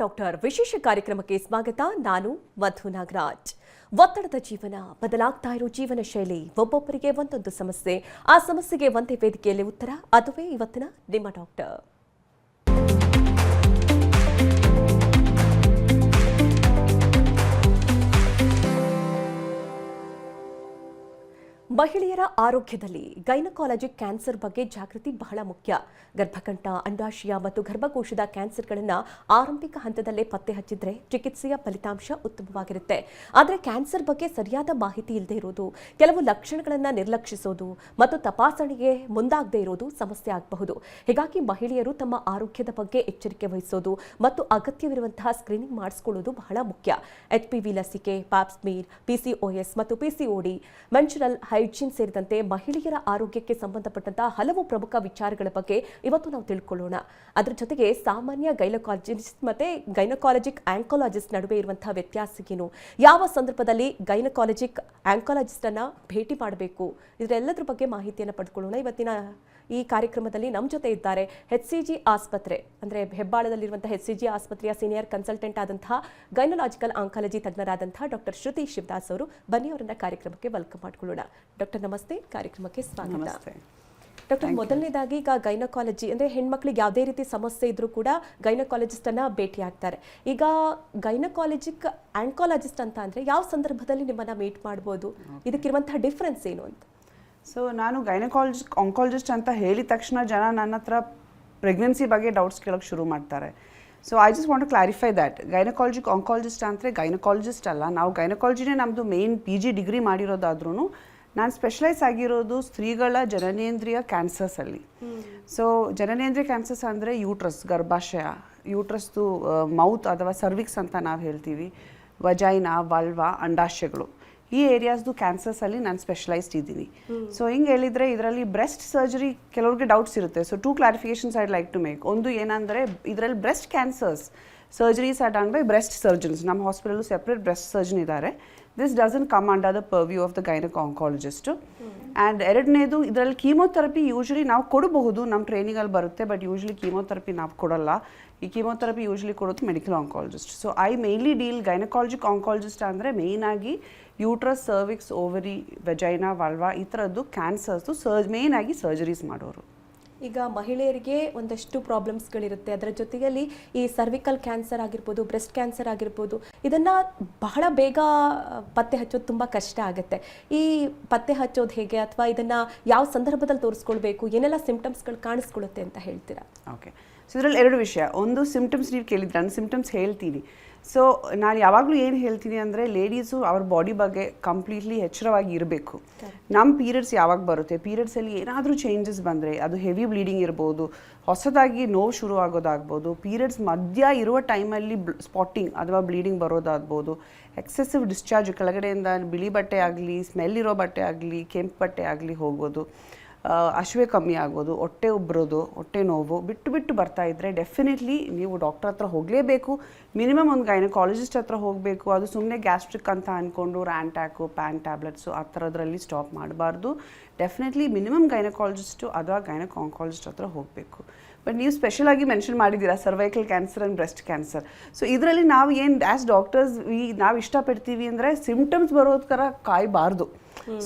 Doctor ವಿಶೇಷ ಕಾರ್ಯಕ್ರಮಕ್ಕೆ ಸ್ವಾಗತ. ನಾನು ಮಧು ನಾಗರಾಜ್. ಒತ್ತಡದ ಜೀವನ, ಬದಲಾಗ್ತಾ ಇರೋ ಜೀವನ ಶೈಲಿ, ಒಬ್ಬೊಬ್ಬರಿಗೆ ಒಂದೊಂದು ಸಮಸ್ಯೆ. ಆ ಸಮಸ್ಯೆಗೆ ಒಂದೇ ವೇದಿಕೆಯಲ್ಲಿ ಉತ್ತರ, ಅದುವೇ ಇವತ್ತಿನ ನಿಮ್ಮ ಡಾಕ್ಟರ್. ಮಹಿಳೆಯರ ಆರೋಗ್ಯದಲ್ಲಿ ಗೈನಕಾಲಜಿಕ್ ಕ್ಯಾನ್ಸರ್ ಬಗ್ಗೆ ಜಾಗೃತಿ ಬಹಳ ಮುಖ್ಯ. ಗರ್ಭಕಂಠ, ಅಂಡಾಶಯ ಮತ್ತು ಗರ್ಭಕೋಶದ ಕ್ಯಾನ್ಸರ್ಗಳನ್ನು ಆರಂಭಿಕ ಹಂತದಲ್ಲೇ ಪತ್ತೆ ಹಚ್ಚಿದ್ರೆ ಚಿಕಿತ್ಸೆಯ ಫಲಿತಾಂಶ ಉತ್ತಮವಾಗಿರುತ್ತೆ. ಆದರೆ ಕ್ಯಾನ್ಸರ್ ಬಗ್ಗೆ ಸರಿಯಾದ ಮಾಹಿತಿ ಇಲ್ಲದೆ ಇರೋದು, ಕೆಲವು ಲಕ್ಷಣಗಳನ್ನು ನಿರ್ಲಕ್ಷಿಸೋದು ಮತ್ತು ತಪಾಸಣೆಗೆ ಮುಂದಾಗದೇ ಇರೋದು ಸಮಸ್ಯೆ ಆಗಬಹುದು. ಹೀಗಾಗಿ ಮಹಿಳೆಯರು ತಮ್ಮ ಆರೋಗ್ಯದ ಬಗ್ಗೆ ಎಚ್ಚರಿಕೆ ವಹಿಸೋದು ಮತ್ತು ಅಗತ್ಯವಿರುವಂತಹ ಸ್ಕ್ರೀನಿಂಗ್ ಮಾಡಿಸಿಕೊಳ್ಳೋದು ಬಹಳ ಮುಖ್ಯ. HPV ಲಸಿಕೆ, ಪ್ಯಾಪ್ಸ್ಮೀರ್, PCOS ಮತ್ತು PCOD, ಮೆನ್ಸ್ಟ್ರುಯಲ್ ಹೈಜೀನ್ ಸೇರಿದಂತೆ ಮಹಿಳೆಯರ ಆರೋಗ್ಯಕ್ಕೆ ಸಂಬಂಧಪಟ್ಟಂತಹ ಹಲವು ಪ್ರಮುಖ ವಿಚಾರಗಳ ಬಗ್ಗೆ ಇವತ್ತು ನಾವು ತಿಳ್ಕೊಳ್ಳೋಣ. ಅದರ ಜೊತೆಗೆ ಸಾಮಾನ್ಯ ಗೈನಕಾಲಜಿಸ್ಟ್ ಮತ್ತೆ ಗೈನಕಾಲಜಿಕ್ ಆಂಕಾಲಜಿಸ್ಟ್ ನಡುವೆ ಇರುವಂತಹ ವ್ಯತ್ಯಾಸ ಏನು, ಯಾವ ಸಂದರ್ಭದಲ್ಲಿ ಗೈನಕಾಲಜಿಕ್ ಆಂಕಾಲಜಿಸ್ಟ್ ಅನ್ನ ಭೇಟಿ ಮಾಡಬೇಕು, ಇದರೆಲ್ಲದರ ಬಗ್ಗೆ ಮಾಹಿತಿಯನ್ನು ಪಡ್ಕೊಳ್ಳೋಣ. ಇವತ್ತಿನ ಈ ಕಾರ್ಯಕ್ರಮದಲ್ಲಿ ನಮ್ಮ ಜೊತೆ ಇದ್ದಾರೆ HCG ಆಸ್ಪತ್ರೆ ಅಂದರೆ ಹೆಬ್ಬಾಳದಲ್ಲಿರುವಂತಹ HCG ಆಸ್ಪತ್ರೆಯ ಸೀನಿಯರ್ ಕನ್ಸಲ್ಟೆಂಟ್ ಆದಂತಹ ಗೈನಲಾಜಿಕಲ್ ಆಂಕಾಲಜಿ ತಜ್ಞರಾದಂತಹ ಡಾಕ್ಟರ್ ಶ್ರುತಿ ಶಿವದಾಸ್ ಅವರು. ಬನ್ನಿ ಅವರನ್ನ ಕಾರ್ಯಕ್ರಮಕ್ಕೆ ವೆಲ್ಕಮ್ ಮಾಡ್ಕೊಳ್ಳೋಣ. ಡಾಕ್ಟರ್ ನಮಸ್ತೆ, ಕಾರ್ಯಕ್ರಮಕ್ಕೆ ಸ್ವಾಗತ. ಡಾಕ್ಟರ್, ಮೊದಲನೇದಾಗಿ ಈಗ ಗೈನಕಾಲಜಿ ಅಂದರೆ ಹೆಣ್ಮಕ್ಳಿಗೆ ಯಾವುದೇ ರೀತಿ ಸಮಸ್ಯೆ ಇದ್ರೂ ಕೂಡ ಗೈನಕಾಲಜಿಸ್ಟ್ ಅನ್ನ ಭೇಟಿ ಆಗ್ತಾರೆ. ಈಗ ಗೈನಕಾಲಜಿಕ್ ಆಂಕಾಲಜಿಸ್ಟ್ ಅಂತ ಅಂದರೆ ಯಾವ ಸಂದರ್ಭದಲ್ಲಿ ನಿಮ್ಮನ್ನ ಮೀಟ್ ಮಾಡ್ಬೋದು, ಇದಕ್ಕಿರುವಂತಹ ಡಿಫ್ರೆನ್ಸ್ ಏನು ಅಂತ? ಸೊ ನಾನು ಆಂಕಾಲಜಿಸ್ಟ್ ಅಂತ ಹೇಳಿದ ತಕ್ಷಣ ಜನ ನನ್ನ ಹತ್ರ ಪ್ರೆಗ್ನೆನ್ಸಿ ಬಗ್ಗೆ ಡೌಟ್ಸ್ ಕೇಳೋಕ್ಕೆ ಶುರು ಮಾಡ್ತಾರೆ. So I just want to clarify that gynaecologic oncologist ಅಂದರೆ ಗೈನಕಾಲಜಿಸ್ಟ್ ಅಲ್ಲ. ನಾವು ಗೈನಕಾಲಜಿನೇ ನಮ್ಮದು ಮೇನ್ PG ಡಿಗ್ರಿ ಮಾಡಿರೋದಾದ್ರೂ ನಾನು ಸ್ಪೆಷಲೈಸ್ ಆಗಿರೋದು ಸ್ತ್ರೀಗಳ ಜನನೇಂದ್ರಿಯ ಕ್ಯಾನ್ಸರ್ಸಲ್ಲಿ. ಸೊ ಜನನೇಂದ್ರಿಯ ಕ್ಯಾನ್ಸರ್ಸ್ ಅಂದರೆ ಯೂಟ್ರಸ್, ಗರ್ಭಾಶಯ, ಯೂಟ್ರಸ್ದು ಮೌತ್ ಅಥವಾ ಸರ್ವಿಕ್ಸ್ ಅಂತ ನಾವು ಹೇಳ್ತೀವಿ, ವಜೈನಾ, ವಲ್ವಾ, ಅಂಡಾಶಯಗಳು, ಈ ಏರಿಯಾಸ್ದು ಕ್ಯಾನ್ಸರ್ಸಲ್ಲಿ ನಾನು ಸ್ಪೆಷಲೈಸ್ಡ್ ಇದ್ದೀನಿ. ಸೊ ಹಿಂಗೆ ಹೇಳಿದರೆ ಇದರಲ್ಲಿ ಬ್ರೆಸ್ಟ್ ಸರ್ಜರಿ ಕೆಲವ್ರಿಗೆ ಡೌಟ್ಸ್ ಇರುತ್ತೆ. So 2 clarifications I'd like to make. ಒಂದು ಏನಂದರೆ ಇದರಲ್ಲಿ breast cancers surgeries are done by breast surgeons. ನಮ್ಮ ಹಾಸ್ಪಿಟಲ್ ಸೆಪ್ರೇಟ್ ಬ್ರೆಸ್ಟ್ ಸರ್ಜನ್ ಇದ್ದಾರೆ. This doesn't come under the purview of the gynaec oncologist. And ಎರಡನೇದು, ಇದರಲ್ಲಿ chemotherapy usually ನಾವು ಕೊಡಬಹುದು, ನಮ್ಮ ಟ್ರೈನಿಂಗಲ್ಲಿ ಬರುತ್ತೆ, ಬಟ್ ಯೂಶ್ವಲಿ ಕೀಮೋಥೆರಪಿ ನಾವು ಕೊಡಲ್ಲ. ಈ ಕೀಮೋಥೆರಪಿ ಯೂಶ್ವಲಿ ಕೊಡೋದು medical oncologist. So I mainly deal gynaecologic oncologist ಅಂದರೆ ಮೇಯ್ನಾಗಿ uterus, cervix, ovary, vagina, vulva ಈ ಥರದ್ದು ಕ್ಯಾನ್ಸರ್ಸು ಮೇಯ್ನಾಗಿ ಸರ್ಜರೀಸ್ ಮಾಡೋರು. ಈಗ ಮಹಿಳೆಯರಿಗೆ ಒಂದಷ್ಟು ಪ್ರಾಬ್ಲಮ್ಸ್ಗಳಿರುತ್ತೆ. ಅದರ ಜೊತೆಯಲ್ಲಿ ಈ ಸರ್ವಿಕಲ್ ಕ್ಯಾನ್ಸರ್ ಆಗಿರ್ಬೋದು, ಬ್ರೆಸ್ಟ್ ಕ್ಯಾನ್ಸರ್ ಆಗಿರ್ಬೋದು, ಇದನ್ನು ಬಹಳ ಬೇಗ ಪತ್ತೆ ಹಚ್ಚೋದು ತುಂಬ ಕಷ್ಟ ಆಗುತ್ತೆ. ಈ ಪತ್ತೆ ಹಚ್ಚೋದು ಹೇಗೆ, ಅಥವಾ ಇದನ್ನು ಯಾವ ಸಂದರ್ಭದಲ್ಲಿ ತೋರಿಸ್ಕೊಳ್ಬೇಕು, ಏನೆಲ್ಲ ಸಿಂಪ್ಟಮ್ಸ್ಗಳು ಕಾಣಿಸ್ಕೊಳ್ಳುತ್ತೆ ಅಂತ ಹೇಳ್ತೀರಾ? ಓಕೆ, ಸೊ ಇದರಲ್ಲಿ 2 ವಿಷಯ. ಒಂದು, ಸಿಂಪ್ಟಮ್ಸ್ ನೀವು ಕೇಳಿದ್ರೆ ನಾನು ಸಿಂಪ್ಟಮ್ಸ್ ಹೇಳ್ತೀನಿ. ಸೊ ನಾನು ಯಾವಾಗಲೂ ಏನು ಹೇಳ್ತೀನಿ ಅಂದರೆ ಲೇಡೀಸು ಅವ್ರ ಬಾಡಿ ಬಗ್ಗೆ ಕಂಪ್ಲೀಟ್ಲಿ ಎಚ್ಚರವಾಗಿ ಇರಬೇಕು. ನಮ್ಮ ಪೀರಿಯಡ್ಸ್ ಯಾವಾಗ ಬರುತ್ತೆ, ಪೀರಿಯಡ್ಸಲ್ಲಿ ಏನಾದರೂ ಚೇಂಜಸ್ ಬಂದರೆ, ಅದು ಹೆವಿ ಬ್ಲೀಡಿಂಗ್ ಇರ್ಬೋದು, ಹೊಸದಾಗಿ ನೋವು ಶುರು ಆಗೋದಾಗ್ಬೋದು, ಪೀರಿಯಡ್ಸ್ ಮಧ್ಯ ಇರುವ ಟೈಮಲ್ಲಿ ಸ್ಪಾಟಿಂಗ್ ಅಥವಾ ಬ್ಲೀಡಿಂಗ್ ಬರೋದಾಗ್ಬೋದು, ಎಕ್ಸೆಸಿವ್ ಡಿಸ್ಚಾರ್ಜ್, ಕೆಳಗಡೆಯಿಂದ ಬಿಳಿ ಬಟ್ಟೆ ಆಗಲಿ, ಸ್ಮೆಲ್ ಇರೋ ಬಟ್ಟೆ ಆಗಲಿ, ಕೆಂಪು ಬಟ್ಟೆ ಆಗಲಿ ಹೋಗೋದು, ಹಸಿವೆ ಕಮ್ಮಿ ಆಗೋದು, ಹೊಟ್ಟೆ ಉಬ್ರೋದು, ಹೊಟ್ಟೆ ನೋವು ಬಿಟ್ಟು ಬರ್ತಾ ಇದ್ದರೆ ಡೆಫಿನೆಟ್ಲಿ ನೀವು ಡಾಕ್ಟರ್ ಹತ್ರ ಹೋಗಲೇಬೇಕು. ಮಿನಿಮಮ್ ಒಂದು ಗೈನಕಾಲಜಿಸ್ಟ್ ಹತ್ರ ಹೋಗಬೇಕು. ಅದು ಸುಮ್ಮನೆ ಗ್ಯಾಸ್ಟ್ರಿಕ್ ಅಂತ ಅಂದ್ಕೊಂಡು ರ್ಯಾಂಟ್ಯಾಕು, ಪ್ಯಾನ್ ಟ್ಯಾಬ್ಲೆಟ್ಸು ಆ ಥರದ್ರಲ್ಲಿ ಸ್ಟಾಪ್ ಮಾಡಬಾರ್ದು. ಡೆಫಿನೆಟ್ಲಿ ಮಿನಿಮಮ್ ಗೈನಕಾಲಜಿಸ್ಟು ಅಥವಾ ಗೈನಕ್ ಆಂಕಾಲಜಿಸ್ಟ್ ಹತ್ರ ಹೋಗಬೇಕು. ಬಟ್ ನೀವು ಸ್ಪೆಷಲಾಗಿ ಮೆನ್ಷನ್ ಮಾಡಿದ್ದೀರಾ cervical cancer and breast cancer. So ಇದರಲ್ಲಿ ನಾವು ಏನು ಆ್ಯಸ್ ಡಾಕ್ಟರ್ಸ್ ನಾವು ಇಷ್ಟಪಡ್ತೀವಿ ಅಂದರೆ ಸಿಂಪ್ಟಮ್ಸ್ ಬರೋದಕ್ಕಾರ ಕಾಯಬಾರ್ದು.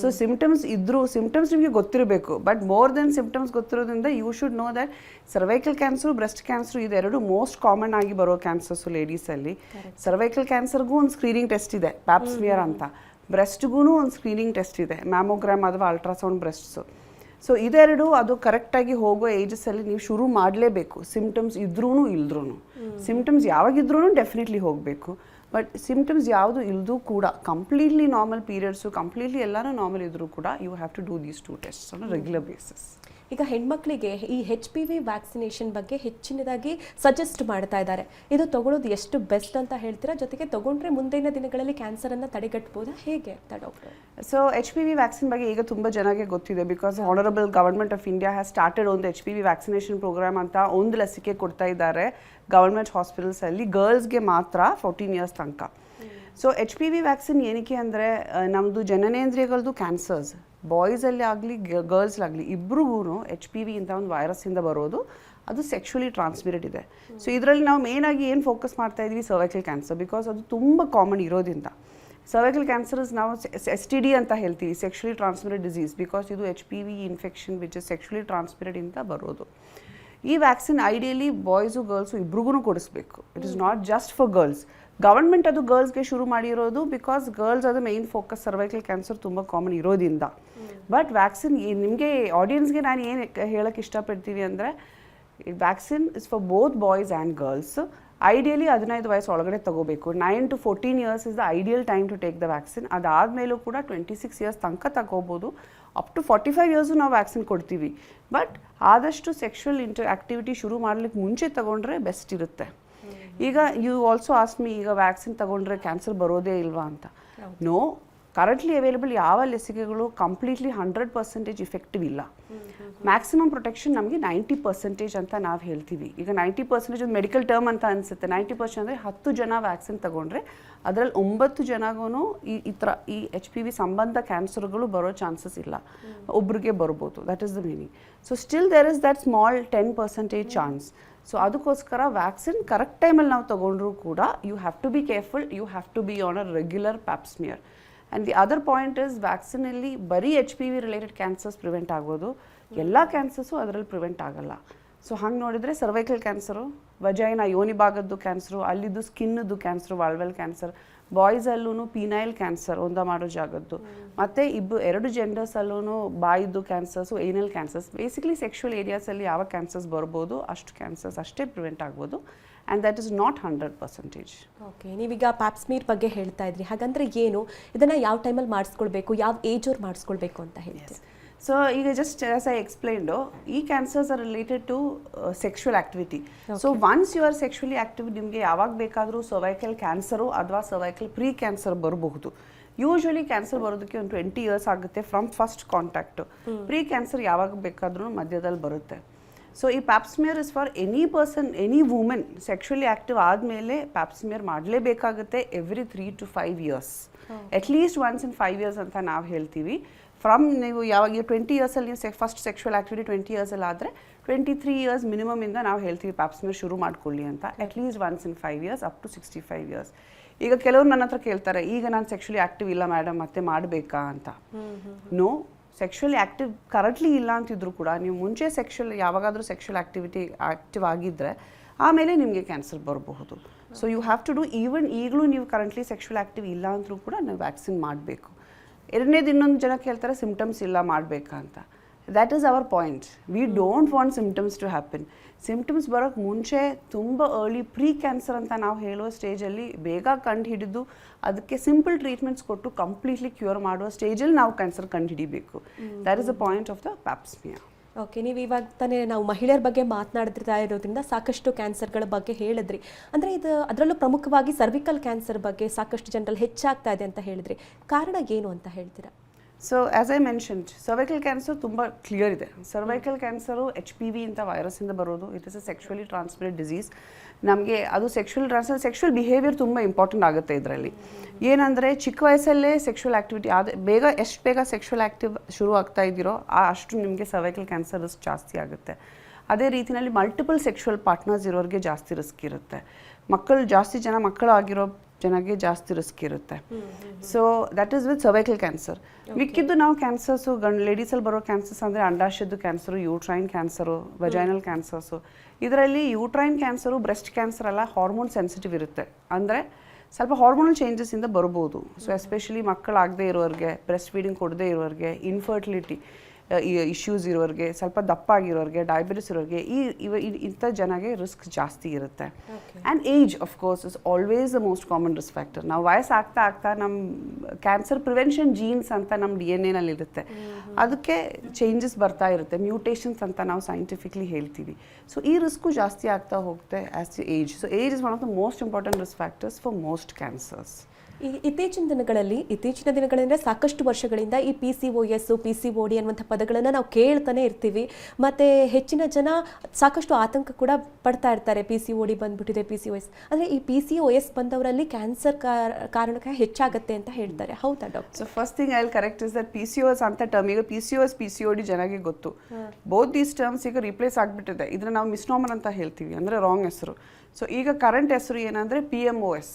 ಸೊ ಸಿಂಪ್ಟಮ್ಸ್ ನಿಮಗೆ ಗೊತ್ತಿರಬೇಕು, ಬಟ್ ಮೋರ್ ದೆನ್ ಸಿಂಪ್ಟಮ್ಸ್ ಗೊತ್ತಿರೋದ್ರಿಂದ you should know that cervical cancer, breast cancer ಇದೆರಡು ಮೋಸ್ಟ್ ಕಾಮನ್ ಆಗಿ ಬರೋ ಕ್ಯಾನ್ಸರ್ಸು ಲೇಡೀಸಲ್ಲಿ. ಸರ್ವೈಕಲ್ ಕ್ಯಾನ್ಸರ್ಗೂ ಒಂದು ಸ್ಕ್ರೀನಿಂಗ್ ಟೆಸ್ಟ್ ಇದೆ, ಪ್ಯಾಪ್ಸ್ಮಿಯರ್ ಅಂತ. ಬ್ರೆಸ್ಟ್ಗೂ ಒಂದು ಸ್ಕ್ರೀನಿಂಗ್ ಟೆಸ್ಟ್ ಇದೆ, ಮ್ಯಾಮೋಗ್ರಾಮ್ ಅಥವಾ ಅಲ್ಟ್ರಾಸೌಂಡ್ ಬ್ರೆಸ್ಟ್ಸು. ಸೊ ಇದೆರಡು ಅದು ಕರೆಕ್ಟಾಗಿ ಹೋಗೋ ಏಜಸ್ಸಲ್ಲಿ ನೀವು ಶುರು ಮಾಡಲೇಬೇಕು, ಸಿಂಪ್ಟಮ್ಸ್ ಇದ್ರೂ ಇಲ್ದ್ರೂ. ಸಿಂಪ್ಟಮ್ಸ್ ಯಾವಾಗಿದ್ರೂ ಡೆಫಿನೆಟ್ಲಿ ಹೋಗಬೇಕು. ಬಟ್ ಸಿಂಪ್ಟಮ್ಸ್ ಯಾವುದು ಇಲ್ಲದೂ ಕೂಡ ಕಂಪ್ಲೀಟ್ಲಿ ನಾರ್ಮಲ್ ಪೀರಿಯಡ್ಸು, ಕಂಪ್ಲೀಟ್ಲಿ ಎಲ್ಲರೂ ನಾರ್ಮಲ್ ಇದ್ದರೂ ಕೂಡ you have to do these 2 tests on regular basis. ಈಗ ಹೆಣ್ಮಕ್ಳಿಗೆ ಈ HPV ವ್ಯಾಕ್ಸಿನೇಷನ್ ಬಗ್ಗೆ ಹೆಚ್ಚಿನದಾಗಿ ಸಜೆಸ್ಟ್ ಮಾಡ್ತಾ ಇದ್ದಾರೆ. ಇದು ತಗೊಳ್ಳೋದು ಎಷ್ಟು ಬೆಸ್ಟ್ ಅಂತ ಹೇಳ್ತೀರಾ? ಜೊತೆಗೆ ತಗೊಂಡ್ರೆ ಮುಂದಿನ ದಿನಗಳಲ್ಲಿ ಕ್ಯಾನ್ಸರನ್ನು ತಡೆಗಟ್ಟಬಹುದಾ, ಹೇಗೆ ಅಂತ ಡಾಕ್ಟರ್? ಸೊ HPV ವ್ಯಾಕ್ಸಿನ್ ಬಗ್ಗೆ ಈಗ ತುಂಬ ಜನಕ್ಕೆ ಗೊತ್ತಿದೆ. Because honourable government of India has started ಒಂದು HPV ವ್ಯಾಕ್ಸಿನೇಷನ್ ಪ್ರೋಗ್ರಾಮ್ ಅಂತ ಒಂದು ಲಸಿಕೆ ಕೊಡ್ತಾ ಇದ್ದಾರೆ ಗವರ್ಮೆಂಟ್ ಹಾಸ್ಪಿಟಲ್ಸಲ್ಲಿ, ಗರ್ಲ್ಸ್ಗೆ ಮಾತ್ರ 14 ಇಯರ್ಸ್ ತನಕ. ಸೊ HPV ವ್ಯಾಕ್ಸಿನ್ ಏನಕ್ಕೆ ಅಂದರೆ ನಮ್ಮದು ಜನನೇಂದ್ರಿಯಗಳದ್ದು ಕ್ಯಾನ್ಸರ್ಸ್ ಬಾಯ್ಸಲ್ಲಿ ಆಗಲಿ ಗರ್ಲ್ಸ್ಲಾಗಲಿ ಇಬ್ರಿಗೂ HPV ಅಂತ ಒಂದು ವೈರಸ್ಸಿಂದ ಬರೋದು. ಅದು ಸೆಕ್ಷುಲಿ ಟ್ರಾನ್ಸ್ಮಿಟೆಡ್ ಇದೆ. ಸೊ ಇದರಲ್ಲಿ ನಾವು ಮೇಯ್ನಾಗಿ ಏನು ಫೋಕಸ್ ಮಾಡ್ತಾ ಇದ್ವಿ ಸರ್ವೈಕಲ್ ಕ್ಯಾನ್ಸರ್, ಬಿಕಾಸ್ ಅದು ತುಂಬ ಕಾಮನ್ ಇರೋದ್ರಿಂದ. ಸರ್ವೈಕಲ್ ಕ್ಯಾನ್ಸರ್ಸ್ ನಾವು STD ಅಂತ ಹೇಳ್ತೀವಿ, ಸೆಕ್ಷುಲಿ ಟ್ರಾನ್ಸ್ಮಿಟೆಡ್ ಡಿಸೀಸ್, ಬಿಕಾಸ್ ಇದು HPV infection which is sexually transmitted ಇಂದ ಬರೋದು. ಈ ವ್ಯಾಕ್ಸಿನ್ ಐಡಿಯಲಿ ಬಾಯ್ಸು ಗರ್ಲ್ಸು ಇಬ್ರಿಗೂ ಕೊಡಿಸ್ಬೇಕು. It is not just for girls. Government ಅದು ಗರ್ಲ್ಸ್ಗೆ ಶುರು ಮಾಡಿರೋದು, ಬಿಕಾಸ್ ಗರ್ಲ್ಸ್ ಅದು ಮೇಯ್ನ್ ಫೋಕಸ್ ಸರ್ವೈಕಲ್ ಕ್ಯಾನ್ಸರ್ ತುಂಬ ಕಾಮನ್ ಇರೋದ್ರಿಂದ. ಬಟ್ ವ್ಯಾಕ್ಸಿನ್ ನಿಮಗೆ ಆಡಿಯನ್ಸ್ಗೆ ನಾನು ಏನು ಹೇಳೋಕ್ಕೆ ಇಷ್ಟಪಡ್ತೀನಿ ಅಂದರೆ, vaccine is for both boys and girls. Ideally 15 ವಯಸ್ಸು ಒಳಗಡೆ ತಗೋಬೇಕು. 9 to 14 years is the ideal time to take the vaccine. ಅದಾದಮೇಲೂ ಕೂಡ 26 years ತನಕ ತಗೋಬೋದು. ಅಪ್ ಟು 45 years ನಾವು ವ್ಯಾಕ್ಸಿನ್ ಕೊಡ್ತೀವಿ. ಬಟ್ ಆದಷ್ಟು ಸೆಕ್ಷುವಲ್ ಆಕ್ಟಿವಿಟಿ ಶುರು ಮಾಡ್ಲಿಕ್ಕೆ ಮುಂಚೆ ತಗೊಂಡ್ರೆ ಬೆಸ್ಟ್ ಇರುತ್ತೆ. ಈಗ ಯು ಆಲ್ಸೋ ಆಸ್ಕ್ ಮೀ, ಈಗ ವ್ಯಾಕ್ಸಿನ್ ತಗೊಂಡ್ರೆ ಕ್ಯಾನ್ಸರ್ ಬರೋದೇ ಇಲ್ವಾ ಅಂತ. ನೋ, ಕರೆಂಟ್ಲಿ ಅವೈಲೇಬಲ್ ಯಾವ ಲಸಿಕೆಗಳು ಕಂಪ್ಲೀಟ್ಲಿ 100% ಇಫೆಕ್ಟಿವ್ ಇಲ್ಲ. ಮ್ಯಾಕ್ಸಿಮಮ್ ಪ್ರೊಟೆಕ್ಷನ್ ನಮಗೆ 90% ಅಂತ ನಾವು ಹೇಳ್ತೀವಿ. ಈಗ 90% ಒಂದು ಮೆಡಿಕಲ್ ಟರ್ಮ್ ಅಂತ ಅನಿಸುತ್ತೆ. 90% ಅಂದರೆ 10 ಜನ ವ್ಯಾಕ್ಸಿನ್ ತಗೊಂಡ್ರೆ ಅದರಲ್ಲಿ 9 ಜನಗೂ ಈ ಥರ ಈ HPV ಸಂಬಂಧ ಕ್ಯಾನ್ಸರ್ಗಳು ಬರೋ ಚಾನ್ಸಸ್ ಇಲ್ಲ, ಒಬ್ರಿಗೆ ಬರ್ಬೋದು. That is the meaning. So still there is that small 10% chance. So ಅದಕ್ಕೋಸ್ಕರ ವ್ಯಾಕ್ಸಿನ್ ಕರೆಕ್ಟ್ ಟೈಮಲ್ಲಿ ನಾವು ತೊಗೊಂಡ್ರೂ ಕೂಡ you have to be careful, you have to be on a regular pap smear. And the other point is, ವ್ಯಾಕ್ಸಿನಲ್ಲಿ ಬರೀ HPV related cancers prevent ಆಗೋದು, ಎಲ್ಲ cancers ಅದರಲ್ಲಿ ಪ್ರಿವೆಂಟ್ ಆಗಲ್ಲ. ಸೊ ಹಂಗೆ ನೋಡಿದರೆ ಸರ್ವೈಕಲ್ ಕ್ಯಾನ್ಸರು, ವಜೈನ ಯೋನಿ ಭಾಗದ್ದು ಕ್ಯಾನ್ಸರು, ಅಲ್ಲಿದ್ದು ಸ್ಕಿನ್ನದ್ದು ಕ್ಯಾನ್ಸರು ವಾಲ್ವೆಲ್ ಕ್ಯಾನ್ಸರ್, ಬಾಯ್ಸಲ್ಲೂ ಪೀನೈಲ್ ಕ್ಯಾನ್ಸರ್ ಒಂದ ಮಾಡೋ ಜಾಗದ್ದು, ಮತ್ತು 2 ಜೆಂಡರ್ಸಲ್ಲೂ ಬಾಯಿದ್ದು ಕ್ಯಾನ್ಸರ್ಸು, ಏನಲ್ ಕ್ಯಾನ್ಸರ್ಸ್. ಬೇಸಿಕಲಿ ಸೆಕ್ಷುವಲ್ ಏರಿಯಾಸಲ್ಲಿ ಯಾವ ಕ್ಯಾನ್ಸರ್ಸ್ ಬರ್ಬೋದು ಅಷ್ಟು ಕ್ಯಾನ್ಸರ್ಸ್ ಅಷ್ಟೇ ಪ್ರಿವೆಂಟ್ ಆಗ್ಬೋದು. And that is not 100%. Okay, ನೀವೀಗ ಪ್ಯಾಪ್ಸ್ಮೀರ್ ಬಗ್ಗೆ ಹೇಳ್ತಾ ಇದ್ರಿ. ಹಾಗಂದ್ರೆ ಏನು, ಇದನ್ನು ಯಾವ ಟೈಮಲ್ಲಿ ಮಾಡಿಸ್ಕೊಳ್ಬೇಕು, ಯಾವ ಏಜ್ ಅವ್ರು ಮಾಡಿಸ್ಕೊಳ್ಬೇಕು ಅಂತ ಹೇಳ್ತೀವಿ? ಸೊ ಈಗ ಜಸ್ಟ್ ಆಸ್ ಐ ಎಕ್ಸ್ಪ್ಲೈನ್ಡು, ಈ cancers are related to sexual activity. So once you are sexually active, ನಿಮಗೆ ಯಾವಾಗ ಬೇಕಾದರೂ ಸರ್ವೈಕಲ್ ಕ್ಯಾನ್ಸರು ಅಥವಾ ಸರ್ವೈಕಲ್ ಪ್ರೀ ಕ್ಯಾನ್ಸರ್ ಬರಬಹುದು. ಯೂಶ್ವಲಿ ಕ್ಯಾನ್ಸರ್ ಬರೋದಕ್ಕೆ ಒಂದು 20 years ಆಗುತ್ತೆ from first contact. Pre cancer ಯಾವಾಗ ಬೇಕಾದ್ರೂ ಮಧ್ಯದಲ್ಲಿ ಬರುತ್ತೆ. ಸೊ ಈ pap smear is for any person, any women sexually active ಆದಮೇಲೆ ಪ್ಯಾಪ್ಸ್ಮಿಯರ್ ಮಾಡಲೇಬೇಕಾಗುತ್ತೆ every 3 to 5 years. At least once in 5 years ಅಂತ ನಾವು ಹೇಳ್ತೀವಿ. ಫ್ರಮ್ ನೀವು ಯಾವಾಗ 20 yearsಲ್ಲಿ ನೀವು ಫಸ್ಟ್ ಸೆಕ್ಷುವಲ್ ಆಕ್ಟಿವಿಟಿ 20 yearsಲ್ಲಿ ಆದರೆ 23 years ಮಿನಿಮಮಿಂದ ನಾವು ಹೇಳ್ತೀವಿ ಪ್ಯಾಪ್ಸ್ಮಿಯರ್ ಶುರು ಮಾಡ್ಕೊಳ್ಳಿ ಅಂತ. At least once in 5 years up to 65 years. ಈಗ ಕೆಲವರು ನನ್ನ ಹತ್ರ ಕೇಳ್ತಾರೆ, ಈಗ ನಾನು ಸೆಕ್ಷುವಲಿ ಆಕ್ಟಿವ್ ಇಲ್ಲ ಮೇಡಮ್, ಮತ್ತೆ ಮಾಡಬೇಕಾ ಅಂತ. ನೋ, ಸೆಕ್ಷುವಲಿ ಆಕ್ಟಿವ್ ಕರೆಕ್ಟ್ಲಿ ಇಲ್ಲ ಅಂತಿದ್ರು ಕೂಡ ನೀವು ಮುಂಚೆ ಯಾವಾಗಾದರೂ ಸೆಕ್ಷುವಲ್ ಆಕ್ಟಿವ್ ಆಗಿದ್ದರೆ ಆಮೇಲೆ ನಿಮಗೆ ಕ್ಯಾನ್ಸರ್ ಬರಬಹುದು. So you have to do, even ಈಗಲೂ ನೀವು ಕರೆಂಟ್ಲಿ ಸೆಕ್ಷುವಲ್ ಆಕ್ಟಿವ್ ಇಲ್ಲ ಅಂದರೂ ಕೂಡ ನೀವು ವ್ಯಾಕ್ಸಿನ್ ಮಾಡಬೇಕು. ಎರಡನೇದು, ಇನ್ನೊಂದು ಜನ ಕೇಳ್ತಾರೆ ಸಿಮ್ಟಮ್ಸ್ ಇಲ್ಲ ಮಾಡಬೇಕಾ ಅಂತ. That is our point. We don't want symptoms to happen. Symptoms ಬರೋಕ್ಕೆ ಮುಂಚೆ ತುಂಬ ಅರ್ಲಿ ಪ್ರೀ ಕ್ಯಾನ್ಸರ್ ಅಂತ ನಾವು ಹೇಳೋ ಸ್ಟೇಜಲ್ಲಿ ಬೇಗ ಕಂಡು ಹಿಡಿದು ಅದಕ್ಕೆ ಸಿಂಪಲ್ ಟ್ರೀಟ್ಮೆಂಟ್ಸ್ ಕೊಟ್ಟು ಕಂಪ್ಲೀಟ್ಲಿ ಕ್ಯೂರ್ ಮಾಡುವ ಸ್ಟೇಜಲ್ಲಿ ನಾವು ಕ್ಯಾನ್ಸರ್ ಕಂಡು ಹಿಡಿಬೇಕು. That is the point of the pap smear. Okay, ನೀವು ಇವಾಗ ತಾನೇ ನಾವು ಮಹಿಳೆಯರ ಬಗ್ಗೆ ಮಾತನಾಡ್ತಾ ಇರೋದ್ರಿಂದ ಸಾಕಷ್ಟು ಕ್ಯಾನ್ಸರ್ಗಳ ಬಗ್ಗೆ ಹೇಳಿದ್ರಿ. ಅಂದರೆ ಇದು ಅದರಲ್ಲೂ ಪ್ರಮುಖವಾಗಿ ಸರ್ವಿಕಲ್ ಕ್ಯಾನ್ಸರ್ ಬಗ್ಗೆ ಸಾಕಷ್ಟು ಜನರಲ್ಲಿ ಹೆಚ್ಚಾಗ್ತಾ ಇದೆ ಅಂತ ಹೇಳಿದ್ರಿ. ಕಾರಣ ಏನು ಅಂತ ಹೇಳ್ತೀರಾ? So as I mentioned, cervical cancer ತುಂಬ ಕ್ಲಿಯರ್ ಇದೆ. ಸರ್ವೈಕಲ್ ಕ್ಯಾನ್ಸರು HPV ಅಂತ ವೈರಸ್ಸಿಂದ ಬರೋದು. It is a sexually transmitted disease. ನಮಗೆ ಅದು ಸೆಕ್ಷುವಲ್ ಬಿಹೇವಿಯರ್ ತುಂಬ ಇಂಪಾರ್ಟೆಂಟ್ ಆಗುತ್ತೆ ಇದರಲ್ಲಿ. ಏನಂದರೆ ಚಿಕ್ಕ ವಯಸ್ಸಲ್ಲೇ ಸೆಕ್ಷುವಲ್ ಆಕ್ಟಿವಿಟಿ ಎಷ್ಟು ಬೇಗ ಸೆಕ್ಷುವಲ್ ಆಕ್ಟಿವ್ ಶುರು ಆಗ್ತಾ ಇದ್ದೀರೋ ಅಷ್ಟು ನಿಮಗೆ ಸರ್ವೈಕಲ್ ಕ್ಯಾನ್ಸರ್ ರಿಸ್ಕ್ ಜಾಸ್ತಿ ಆಗುತ್ತೆ. ಅದೇ ರೀತಿಯಲ್ಲಿ ಮಲ್ಟಿಪಲ್ ಸೆಕ್ಷುವಲ್ ಪಾರ್ಟ್ನರ್ಸ್ ಇರೋರಿಗೆ ಜಾಸ್ತಿ ರಿಸ್ಕ್ ಇರುತ್ತೆ. ಮಕ್ಕಳಾಗಿರೋ ಜನಕ್ಕೆ ಜಾಸ್ತಿ ರಿಸ್ಕ್ ಇರುತ್ತೆ. So that is with cervical cancer. ಮಿಕ್ಕಿದ್ದು ನಾವು ಕ್ಯಾನ್ಸರ್ಸು ಲೇಡೀಸಲ್ಲಿ ಬರೋ ಕ್ಯಾನ್ಸರ್ಸ್ ಅಂದರೆ ಅಂಡಾಶಯದ್ದು cancer, uterine cancer, vaginal cancers. ಇದರಲ್ಲಿ ಯೂಟ್ರೈನ್ ಕ್ಯಾನ್ಸರು, ಬ್ರೆಸ್ಟ್ ಕ್ಯಾನ್ಸರ್ ಎಲ್ಲ ಹಾರ್ಮೋನ್ ಸೆನ್ಸಿಟಿವ್ ಇರುತ್ತೆ. ಅಂದರೆ ಸ್ವಲ್ಪ ಹಾರ್ಮೋನಲ್ ಚೇಂಜಸ್ಸಿಂದ ಬರ್ಬೋದು. ಸೊ ಎಸ್ಪೆಷಲಿ ಮಕ್ಕಳಾಗದೇ ಇರೋರಿಗೆ, ಬ್ರೆಸ್ಟ್ ಫೀಡಿಂಗ್ ಕೊಡದೇ ಇರೋರಿಗೆ, ಇನ್ಫರ್ಟಿಲಿಟಿ ಇಶ್ಯೂಸ್ ಇರೋರಿಗೆ, ಸ್ವಲ್ಪ ದಪ್ಪ ಆಗಿರೋರಿಗೆ, ಡಯಾಬಿಟಿಸ್ ಇರೋರಿಗೆ, ಇಂಥ ಜನಗೆ ರಿಸ್ಕ್ ಜಾಸ್ತಿ ಇರುತ್ತೆ. And age of course is always the most common risk factor. ನಾವು ವಯಸ್ಸಾಗ್ತಾ ನಮ್ಮ ಕ್ಯಾನ್ಸರ್ ಪ್ರಿವೆನ್ಷನ್ ಜೀನ್ಸ್ ಅಂತ ನಮ್ಮ DNA ಇರುತ್ತೆ. ಅದಕ್ಕೆ ಚೇಂಜಸ್ ಬರ್ತಾ ಇರುತ್ತೆ, ಮ್ಯೂಟೇಷನ್ಸ್ ಅಂತ ನಾವು ಸೈಂಟಿಫಿಕ್ಲಿ ಹೇಳ್ತೀವಿ. ಸೊ ಈ ರಿಸ್ಕು ಜಾಸ್ತಿ ಆಗ್ತಾ ಹೋಗುತ್ತೆ as the age. So age is one of the most important risk factors for most cancers. ಇತ್ತೀಚಿನ ದಿನಗಳಂದ್ರೆ ಸಾಕಷ್ಟು ವರ್ಷಗಳಿಂದ ಈ PCOS PCOD ಅನ್ನುವಂಥ ಪದಗಳನ್ನು ನಾವು ಕೇಳ್ತಾನೆ ಇರ್ತೀವಿ. ಮತ್ತೆ ಹೆಚ್ಚಿನ ಜನ ಸಾಕಷ್ಟು ಆತಂಕ ಕೂಡ ಪಡ್ತಾ ಇರ್ತಾರೆ. PCOD ಬಂದ್ಬಿಟ್ಟಿದೆ, PCOS ಅಂದ್ರೆ ಈ PCOS ಬಂದವರಲ್ಲಿ ಕ್ಯಾನ್ಸರ್ ಕಾರಣಕ್ಕೆ ಹೆಚ್ಚಾಗತ್ತೆ ಅಂತ ಹೇಳ್ತಾರೆ. ಹೌದಾ doctor? So first thing I will correct is that PCOS ಅಂತ ಟರ್ಮ್ ಈಗ PCOS PCOD ಜನಗೆ ಗೊತ್ತು. ಬೋತ್ ದೀಸ್ ಟರ್ಮ್ಸ್ ಈಗ ರಿಪ್ಲೇಸ್ ಆಗಿಬಿಟ್ಟಿದೆ. ಇದನ್ನ ನಾವು ಮಿಸ್ನೋಮರ್ ಅಂತ ಹೇಳ್ತೀವಿ, ಅಂದ್ರೆ ರಾಂಗ್ ಹೆಸರು. ಸೊ ಈಗ ಕರೆಂಟ್ ಹೆಸರು ಏನಂದ್ರೆ PMOS,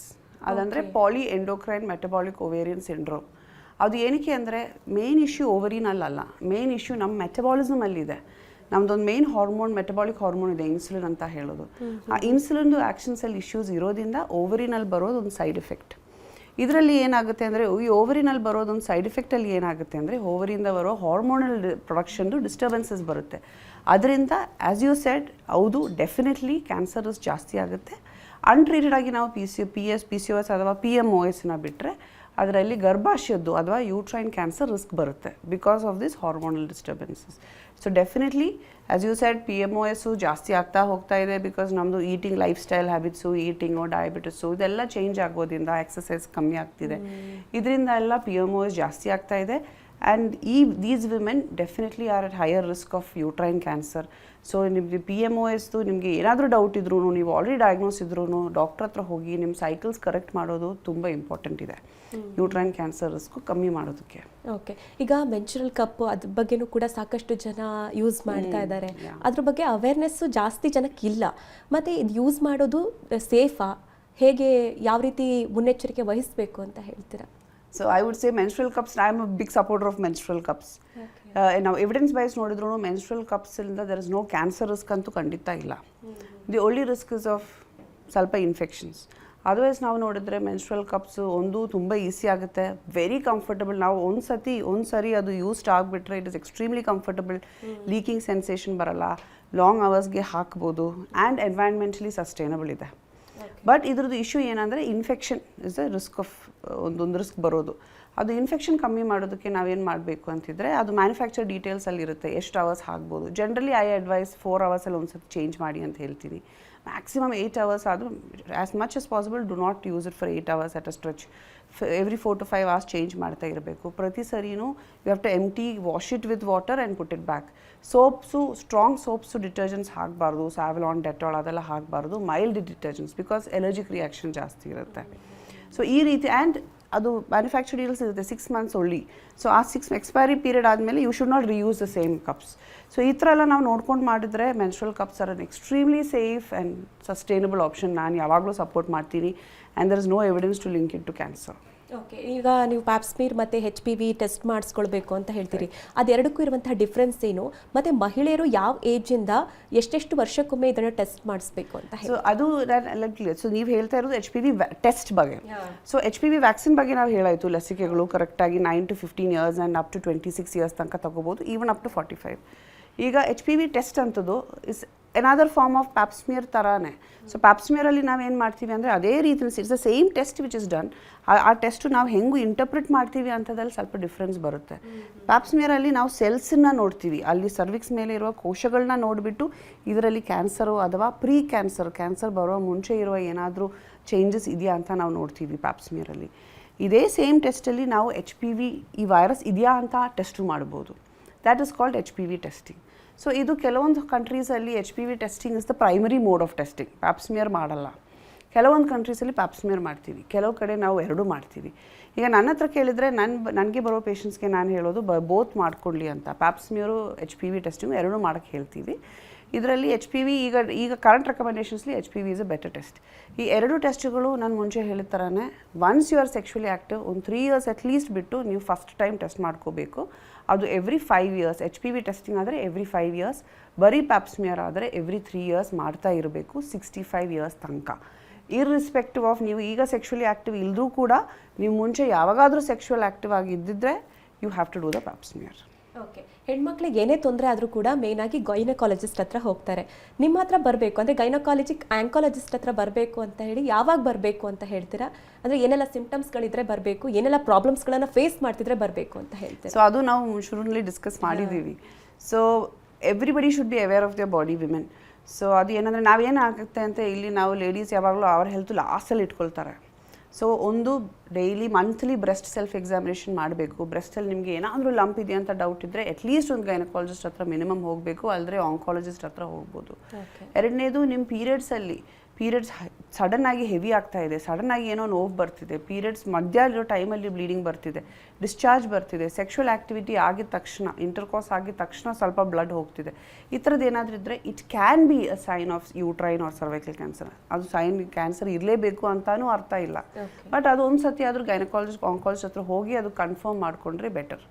ಅದಂದರೆ poly endocrine metabolic ovarian syndrome. ಅದು ಏನಕ್ಕೆ ಅಂದರೆ ಮೇನ್ ಇಶ್ಯೂ ಓವರಿನಲ್ಲ, ಮೇನ್ ಇಶ್ಯೂ ನಮ್ಮ ಮೆಟಬಾಲಿಸಮ್ ಅಲ್ಲಿದೆ. ನಮ್ದೊಂದು ಮೇನ್ ಹಾರ್ಮೋನ್, ಮೆಟಬಾಲಿಕ್ ಹಾರ್ಮೋನ್ ಇದೆ, ಇನ್ಸುಲಿನ್ ಅಂತ ಹೇಳೋದು. ಆ ಇನ್ಸುಲಿನ್ದು ಆ್ಯಕ್ಷನ್ಸಲ್ಲಿ ಇಶ್ಯೂಸ್ ಇರೋದ್ರಿಂದ ಓವರಿನಲ್ಲಿ ಬರೋದು ಒಂದು ಸೈಡ್ ಎಫೆಕ್ಟ್. ಇದರಲ್ಲಿ ಏನಾಗುತ್ತೆ ಅಂದರೆ ಈ ಓವರಿನಲ್ಲಿ ಬರೋದೊಂದು ಸೈಡ್ ಎಫೆಕ್ಟಲ್ಲಿ ಏನಾಗುತ್ತೆ ಅಂದರೆ ಓವರಿಯಿಂದ ಬರೋ ಹಾರ್ಮೋನಲ್ ಪ್ರೊಡಕ್ಷನ್ದು ಡಿಸ್ಟರ್ಬೆನ್ಸಸ್ ಬರುತ್ತೆ. ಅದರಿಂದ ಆ್ಯಸ್ ಯು ಸೆಡ್, ಹೌದು ಡೆಫಿನೆಟ್ಲಿ ಕ್ಯಾನ್ಸರ್ಸ್ ಜಾಸ್ತಿ ಆಗುತ್ತೆ. ಅನ್ಟ್ರೀಟೆಡ್ ಆಗಿ ನಾವು PCOS ಅಥವಾ PMOSನ ಬಿಟ್ಟರೆ ಅದರಲ್ಲಿ ಗರ್ಭಾಶಯದ್ದು ಅಥವಾ ಯೂಟ್ರೈನ್ ಕ್ಯಾನ್ಸರ್ ರಿಸ್ಕ್ ಬರುತ್ತೆ because of this hormonal disturbances. So definitely as you said PMOS ಜಾಸ್ತಿ ಆಗ್ತಾ ಹೋಗ್ತಾ ಇದೆ ಬಿಕಾಸ್ ನಮ್ಮದು eating lifestyle habits, eating, diabetes ಇದೆಲ್ಲ ಚೇಂಜ್ ಆಗೋದ್ರಿಂದ ಎಕ್ಸಸೈಸ್ ಕಮ್ಮಿ ಆಗ್ತಿದೆ. ಇದರಿಂದ ಎಲ್ಲ PMOS ಜಾಸ್ತಿ ಆಗ್ತಾ ಇದೆ. And these women definitely are at higher risk of uterine cancer. So ನಿಮಗೆ PMOSದು ನಿಮಗೆ ಏನಾದರೂ ಡೌಟ್ ಇದ್ರೂ, ನೀವು ಆಲ್ರೆಡಿ ಡಯಾಗ್ನೋಸ್ ಇದ್ರೂ ಡಾಕ್ಟ್ರ್ ಹತ್ರ ಹೋಗಿ ನಿಮ್ಮ ಸೈಕಲ್ಸ್ ಕರೆಕ್ಟ್ ಮಾಡೋದು ತುಂಬ ಇಂಪಾರ್ಟೆಂಟ್ ಇದೆ ಯೂಟ್ರೈನ್ ಕ್ಯಾನ್ಸರ್ ರಿಸ್ಕು ಕಮ್ಮಿ ಮಾಡೋದಕ್ಕೆ. ಓಕೆ, ಈಗ ಮೆನ್ಸ್ಟ್ರುಯಲ್ ಕಪ್ ಅದ್ರ ಬಗ್ಗೆನೂ ಕೂಡ ಸಾಕಷ್ಟು ಜನ ಯೂಸ್ ಮಾಡ್ತಾ ಇದ್ದಾರೆ. ಅದ್ರ ಬಗ್ಗೆ ಅವೇರ್ನೆಸ್ಸು ಜಾಸ್ತಿ ಜನಕ್ಕಿಲ್ಲ. ಮತ್ತು ಇದು ಯೂಸ್ ಮಾಡೋದು ಸೇಫಾ, ಹೇಗೆ, ಯಾವ ರೀತಿ ಮುನ್ನೆಚ್ಚರಿಕೆ ವಹಿಸಬೇಕು ಅಂತ ಹೇಳ್ತೀರಾ? So I would say menstrual cups, I am a big supporter of menstrual cups. ನಾವು ಎವಿಡೆನ್ಸ್ ಬೈಸ್ ನೋಡಿದ್ರು menstrual cups ಇಂದ there is no cancer risk ಅಂತೂ ಖಂಡಿತ ಇಲ್ಲ. The only risk is of ಸ್ವಲ್ಪ ಇನ್ಫೆಕ್ಷನ್ಸ್. ಅದರ್ವೈಸ್ ನಾವು ನೋಡಿದ್ರೆ menstrual cups ಒಂದು ತುಂಬ ಈಸಿ ಆಗುತ್ತೆ, ವೆರಿ ಕಂಫರ್ಟಬಲ್. ನಾವು ಒಂದು ಸರಿ ಅದು ಯೂಸ್ಡ್ ಆಗಿಬಿಟ್ರೆ it is extremely comfortable, leaking sensation ಬರಲ್ಲ, ಲಾಂಗ್ ಅವರ್ಸ್ಗೆ ಹಾಕ್ಬೋದು ಆ್ಯಂಡ್ ಎನ್ವೈರ್ನ್ಮೆಂಟಲಿ ಸಸ್ಟೈನಬಲ್ ಇದೆ. ಬಟ್ ಇದ್ರದ್ದು ಇಶ್ಯೂ ಏನಂದರೆ infection is the risk of ಒಂದೊಂದು ರಿಸ್ಕ್ ಬರೋದು. ಅದು ಇನ್ಫೆಕ್ಷನ್ ಕಮ್ಮಿ ಮಾಡೋದಕ್ಕೆ ನಾವೇನು ಮಾಡಬೇಕು ಅಂತಿದ್ರೆ ಅದು ಮ್ಯಾನುಫ್ಯಾಕ್ಚರ್ ಡೀಟೇಲ್ಸಲ್ಲಿ ಇರುತ್ತೆ, ಎಷ್ಟು ಅವರ್ಸ್ ಆಗ್ಬೋದು. ಜನರಲಿ ಐ ಅಡ್ವೈಸ್ 4 ಅವರ್ಸಲ್ಲಿ ಒಂದು ಸತಿ ಚೇಂಜ್ ಮಾಡಿ ಅಂತ ಹೇಳ್ತೀನಿ. ಮ್ಯಾಕ್ಸಿಮಮ್ 8 ಅವರ್ಸ್ ಆದರೂ as much as possible do not use it for 8 hours at a stretch. Every 4 to 5 hours change ಮಾಡ್ತಾ ಇರಬೇಕು. ಪ್ರತಿ ಸರಿನೂ you have to empty, wash it with water and put it back. Soaps, strong soaps, detergents ಹಾಕಬಾರ್ದು, Savlon, Dettol ಅದೆಲ್ಲ ಹಾಕಬಾರ್ದು. Mild detergents because allergic reaction ಜಾಸ್ತಿ ಇರುತ್ತೆ. So ಈ ರೀತಿ ಆ್ಯಂಡ್ ಅದು ಮ್ಯಾನುಫ್ಯಾಕ್ಚರ್ ಡೀಲ್ಸ್ ಇರುತ್ತೆ 6 months ಓನ್ಲಿ. ಸೊ ಆ 6 ಎಕ್ಸ್ಪೈರಿ ಪೀರಿಯಡ್ ಆದಮೇಲೆ you should not reuse the same cups. So ಈ ಥರ ಎಲ್ಲ ನಾವು ನೋಡ್ಕೊಂಡು ಮಾಡಿದ್ರೆ menstrual cups are an extremely safe and sustainable option. ನಾನು ಯಾವಾಗಲೂ ಸಪೋರ್ಟ್ ಮಾಡ್ತೀನಿ and there is no evidence to link it to cancer. Okay, ಈಗ ನೀವು ಪ್ಯಾಪ್ಸ್ಮೀರ್ ಮತ್ತು HPV ಟೆಸ್ಟ್ ಮಾಡಿಸ್ಕೊಳ್ಬೇಕು ಅಂತ ಹೇಳ್ತೀರಿ. ಅದೆರಡಕ್ಕೂ ಇರುವಂತಹ ಡಿಫ್ರೆನ್ಸ್ ಏನು? ಮತ್ತು ಮಹಿಳೆಯರು ಯಾವ ಏಜಿಂದ ಎಷ್ಟೆಷ್ಟು ವರ್ಷಕ್ಕೊಮ್ಮೆ ಇದನ್ನು ಟೆಸ್ಟ್ ಮಾಡಿಸ್ಬೇಕು ಅಂತ ಹೇಳಿ? ಸೊ ಅದು ಸೊ ನೀವು ಹೇಳ್ತಾ ಇರೋದು HPV ಟೆಸ್ಟ್ ಬಗ್ಗೆ. ಸೊ HPV ವ್ಯಾಕ್ಸಿನ್ ಬಗ್ಗೆ ನಾವು ಹೇಳಾಯಿತು, ಲಸಿಕೆಗಳು ಕರೆಕ್ಟಾಗಿ 9 to 15 years and up to 26 years ತನಕ ತಗೋಬೋದು, ಈವನ್ ಅಪ್ ಟು 45. ಈಗ HPV ಟೆಸ್ಟ್ ಅಂತದ್ದು ಇಸ್ ಎನಾದರ್ ಫಾರ್ಮ್ ಆಫ್ ಪ್ಯಾಪ್ಸ್ಮಿಯರ್ ಥರಾನೇ. ಸೊ ಪ್ಯಾಪ್ಸ್ಮಿಯರಲ್ಲಿ ನಾವೇನು ಮಾಡ್ತೀವಿ ಅಂದರೆ ಅದೇ ರೀತಿ it's the same test which is done. ಆ ಟೆಸ್ಟು ನಾವು ಹೆಂಗೆ ಇಂಟರ್ಪ್ರಿಟ್ ಮಾಡ್ತೀವಿ ಅಂಥದ್ರಲ್ಲಿ ಸ್ವಲ್ಪ ಡಿಫ್ರೆನ್ಸ್ ಬರುತ್ತೆ. ಪ್ಯಾಪ್ಸ್ಮಿಯರಲ್ಲಿ ನಾವು ಸೆಲ್ಸನ್ನ ನೋಡ್ತೀವಿ, ಅಲ್ಲಿ ಸರ್ವಿಕ್ಸ್ ಮೇಲೆ ಇರುವ ಕೋಶಗಳನ್ನ ನೋಡಿಬಿಟ್ಟು ಇದರಲ್ಲಿ ಕ್ಯಾನ್ಸರು ಅಥವಾ ಪ್ರೀ ಕ್ಯಾನ್ಸರ್ ಬರೋ ಮುಂಚೆ ಇರುವ ಏನಾದರೂ ಚೇಂಜಸ್ ಇದೆಯಾ ಅಂತ ನಾವು ನೋಡ್ತೀವಿ ಪ್ಯಾಪ್ಸ್ಮಿಯರಲ್ಲಿ. ಇದೇ ಸೇಮ್ ಟೆಸ್ಟಲ್ಲಿ ನಾವು HPV ಈ ವೈರಸ್ ಇದೆಯಾ ಅಂತ ಟೆಸ್ಟು ಮಾಡ್ಬೋದು. That is called HPV testing. So ಇದು ಕೆಲವೊಂದು ಕಂಟ್ರೀಸಲ್ಲಿ HPV testing is the primary mode of testing. Pap smear ಮಾಡಲ್ಲ. ಕೆಲವೊಂದು ಕಂಟ್ರೀಸಲ್ಲಿ ಪ್ಯಾಪ್ಸ್ಮಿಯರ್ ಮಾಡ್ತೀವಿ, ಕೆಲವು ಕಡೆ ನಾವು ಎರಡೂ ಮಾಡ್ತೀವಿ. ಈಗ ನನ್ನ ಹತ್ರ ಕೇಳಿದರೆ ನನಗೆ ಬರೋ ಪೇಷಂಟ್ಸ್ಗೆ ನಾನು ಹೇಳೋದು ಬೋತ್ ಮಾಡ್ಕೊಳ್ಳಿ ಅಂತ. ಪ್ಯಾಪ್ಸ್ಮಿಯರು HPV ಟೆಸ್ಟಿಂಗು ಎರಡೂ ಮಾಡೋಕ್ಕೆ ಹೇಳ್ತೀವಿ. ಇದರಲ್ಲಿ HPV ಈಗ ಕರೆಂಟ್ ರೆಕಮೆಂಡೇಷನ್ಸ್ಲಿ HPV is a better test. ಈ ಎರಡು ಟೆಸ್ಟ್ಗಳು ನಾನು ಮುಂಚೆ ಹೇಳಿದ ಥರನೇ once you are sexually active ಒಂದು 3 years ಅಟ್ಲೀಸ್ಟ್ ಬಿಟ್ಟು ನೀವು ಫಸ್ಟ್ ಟೈಮ್ ಟೆಸ್ಟ್ ಮಾಡ್ಕೋಬೇಕು. ಅದು ಎವ್ರಿ 5 years. HPV ಟೆಸ್ಟಿಂಗ್ ಆದರೆ ಎವ್ರಿ 5 years, ಬರೀ ಪ್ಯಾಪ್ಸ್ಮಿಯರ್ ಆದರೆ ಎವ್ರಿ 3 years ಮಾಡ್ತಾ ಇರಬೇಕು 65 years ತನಕ. ಇರ್ರಿಸ್ಪೆಕ್ಟಿವ್ ಆಫ್ ನೀವು ಈಗ ಸೆಕ್ಷುಲಿ ಆ್ಯಕ್ಟಿವ್ ಇಲ್ಲರೂ ಕೂಡ ನೀವು ಮುಂಚೆ ಯಾವಾಗಾದರೂ ಸೆಕ್ಷುವಲ್ ಆ್ಯಕ್ಟಿವ್ ಆಗಿದ್ದಿದ್ರೆ you have to do the pap smear. Okay, ಹೆಣ್ಮಕ್ಳಿಗೆ ಏನೇ ತೊಂದರೆ ಆದರೂ ಕೂಡ ಮೇಯ್ನಾಗಿ ಗೈನಕಾಲಜಿಸ್ಟ್ ಹತ್ರ ಹೋಗ್ತಾರೆ. ನಿಮ್ಮ ಹತ್ರ ಬರಬೇಕು ಅಂದರೆ ಆ್ಯಂಕಾಲಜಿಸ್ಟ್ ಹತ್ರ ಬರಬೇಕು ಅಂತ ಹೇಳಿ ಯಾವಾಗ ಬರಬೇಕು ಅಂತ ಹೇಳ್ತೀರಾ? ಅಂದರೆ ಏನೆಲ್ಲ ಸಿಂಪ್ಟಮ್ಸ್ಗಳಿದ್ರೆ ಬರಬೇಕು, ಏನೆಲ್ಲ ಪ್ರಾಬ್ಲಮ್ಸ್ಗಳನ್ನು ಫೇಸ್ ಮಾಡ್ತಿದ್ರೆ ಬರಬೇಕು ಅಂತ ಹೇಳ್ತೀರಾ? ಸೊ ಅದು ನಾವು ಶುರುನಲ್ಲಿ ಡಿಸ್ಕಸ್ ಮಾಡಿದ್ದೀವಿ. So everybody should be aware of their body, women. So ಅದು ಏನಂದರೆ ನಾವೇನಾಗುತ್ತೆ ಅಂತ ಇಲ್ಲಿ ನಾವು ಲೇಡೀಸ್ ಯಾವಾಗಲೂ ಅವ್ರ ಹೆಲ್ತ್ ಲಾಸ್ಟಲ್ಲಿ ಇಟ್ಕೊಳ್ತಾರೆ. ಸೊ ಒಂದು daily monthly breast self examination ಮಾಡಬೇಕು. ಬ್ರೆಸ್ಟಲ್ಲಿ ನಿಮಗೆ ಏನಾದರೂ ಲಂಪ್ ಇದೆಯಾ ಅಂತ ಡೌಟ್ ಇದ್ದರೆ ಅಟ್ಲೀಸ್ಟ್ ಒಂದು ಗೈನಕಾಲಜಿಸ್ಟ್ ಹತ್ರ ಮಿನಿಮಮ್ ಹೋಗಬೇಕು, ಅಲ್ಲದೆ ಆಂಕಾಲಜಿಸ್ಟ್ ಹತ್ರ ಹೋಗ್ಬೋದು. ಎರಡನೇದು ನಿಮ್ಮ ಪೀರಿಯಡ್ಸಲ್ಲಿ ಸಡನ್ನಾಗಿ ಹೆವಿ ಆಗ್ತಾ ಇದೆ, ಸಡನ್ನಾಗಿ ಏನೋ ನೋವು ಬರ್ತಿದೆ, ಪೀರಿಯಡ್ಸ್ ಮಧ್ಯ ಇರೋ ಟೈಮಲ್ಲಿ ಬ್ಲೀಡಿಂಗ್ ಬರ್ತಿದೆ, ಡಿಸ್ಚಾರ್ಜ್ ಬರ್ತಿದೆ, ಸೆಕ್ಷುವಲ್ ಆ್ಯಕ್ಟಿವಿಟಿ ಆಗಿದ ತಕ್ಷಣ, ಇಂಟರ್ಕೋರ್ಸ್ ಆಗಿದ ತಕ್ಷಣ ಸ್ವಲ್ಪ ಬ್ಲಡ್ ಹೋಗ್ತಿದೆ, ಈ ಥರದ್ದು ಏನಾದರೂ ಇದ್ದರೆ it can be a sign of uterine or cervical cancer. ಅದು ಕ್ಯಾನ್ಸರ್ ಇರಲೇಬೇಕು ಅಂತಾನೂ ಅರ್ಥ ಇಲ್ಲ. ಬಟ್ ಅದು ಒಂದು ಸತಿ ಆದರೂ ಗೈನಕಾಲಜಿಸ್ಟ್ ಆಂಕಾಲಜಿಸ್ಟ್ ಹತ್ರ ಹೋಗಿ ಅದು ಕನ್ಫರ್ಮ್ ಮಾಡಿಕೊಂಡ್ರೆ ಬೆಟರ್.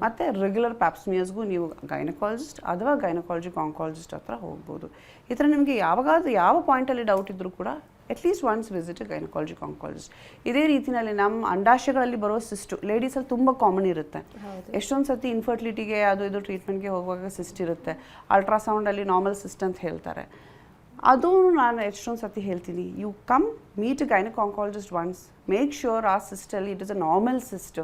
ಮತ್ತು ರೆಗ್ಯುಲರ್ ಪ್ಯಾಪ್ಸ್ಮಿಯರ್ಸ್ಗೂ ನೀವು ಗೈನಕಾಲಜಿಸ್ಟ್ ಅಥವಾ ಗೈನಕಾಲಜಿಕ್ ಆಂಕಾಲಜಿಸ್ಟ್ ಹತ್ರ ಹೋಗ್ಬೋದು. ಈ ಥರ ನಿಮಗೆ ಯಾವಾಗಾದ್ರೂ ಯಾವ ಪಾಯಿಂಟಲ್ಲಿ ಡೌಟ್ ಇದ್ದರೂ ಕೂಡ ಅಟ್ಲೀಸ್ಟ್ ಒನ್ಸ್ ವಿಸಿಟ್ ಗೈನಕಾಲಜಿಕ್ ಆಂಕಾಲಜಿಸ್ಟ್. ಇದೇ ರೀತಿಯಲ್ಲಿ ನಮ್ಮ ಅಂಡಾಶಯಗಳಲ್ಲಿ ಬರೋ ಸಿಸ್ಟು ಲೇಡೀಸಲ್ಲಿ ತುಂಬ ಕಾಮನ್ ಇರುತ್ತೆ. ಎಷ್ಟೊಂದು ಸತಿ ಇನ್ಫರ್ಟಿಲಿಟಿಗೆ ಅದು ಇದು ಟ್ರೀಟ್ಮೆಂಟ್ಗೆ ಹೋಗುವಾಗ ಸಿಸ್ಟ್ ಇರುತ್ತೆ, ಅಲ್ಟ್ರಾಸೌಂಡಲ್ಲಿ ನಾರ್ಮಲ್ ಸಿಸ್ಟ್ ಅಂತ ಹೇಳ್ತಾರೆ. ಅದು ನಾನು ಎಷ್ಟೊಂದು ಸತಿ ಹೇಳ್ತೀನಿ, you come meet gynaec oncologist once, make sure ಆ ಸಿಸ್ಟಲ್ಲಿ it is a normal cyst,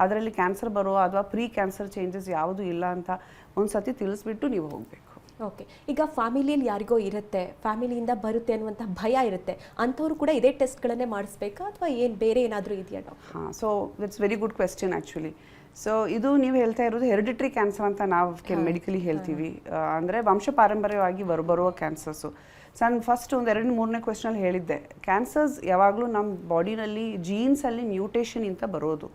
ಅದರಲ್ಲಿ ಕ್ಯಾನ್ಸರ್ ಬರೋ ಅಥವಾ ಪ್ರೀ ಕ್ಯಾನ್ಸರ್ ಚೇಂಜಸ್ ಯಾವುದೂ ಇಲ್ಲ ಅಂತ ಒಂದು ಸತಿ ತಿಳಿಸ್ಬಿಟ್ಟು ನೀವು ಹೋಗಬೇಕು. ಓಕೆ, ಈಗ ಫ್ಯಾಮಿಲಿಯಲ್ಲಿ ಯಾರಿಗೋ ಇರುತ್ತೆ, ಫ್ಯಾಮಿಲಿಯಿಂದ ಬರುತ್ತೆ ಅನ್ನುವಂಥ ಭಯ ಇರುತ್ತೆ, ಅಂಥವ್ರು ಕೂಡ ಇದೇ ಟೆಸ್ಟ್ಗಳನ್ನೇ ಮಾಡಿಸ್ಬೇಕಾ ಅಥವಾ ಏನು ಬೇರೆ ಏನಾದರೂ ಇದೆಯಾ ಡಾಕ್ಟರ್? ಹಾಂ, so it's very good question actually. So ಇದು ನೀವು ಹೇಳ್ತಾ ಇರೋದು ಹೆರಿಡಿಟ್ರಿ ಕ್ಯಾನ್ಸರ್ ಅಂತ ನಾವು ಮೆಡಿಕಲಿ ಹೇಳ್ತೀವಿ, ಅಂದರೆ ವಂಶ ಪಾರಂಪರ್ಯವಾಗಿ ಬರುವ ಕ್ಯಾನ್ಸರ್ಸು. ಫಸ್ಟ್ ಒಂದು 2-3ನೇ ಕ್ವೆಶ್ಚನಲ್ಲಿ ಹೇಳಿದ್ದೆ, ಕ್ಯಾನ್ಸರ್ಸ್ ಯಾವಾಗಲೂ ನಮ್ಮ ಬಾಡಿನಲ್ಲಿ ಜೀನ್ಸಲ್ಲಿ ಮ್ಯೂಟೇಷನ್ ಅಂತ ಬರೋದು.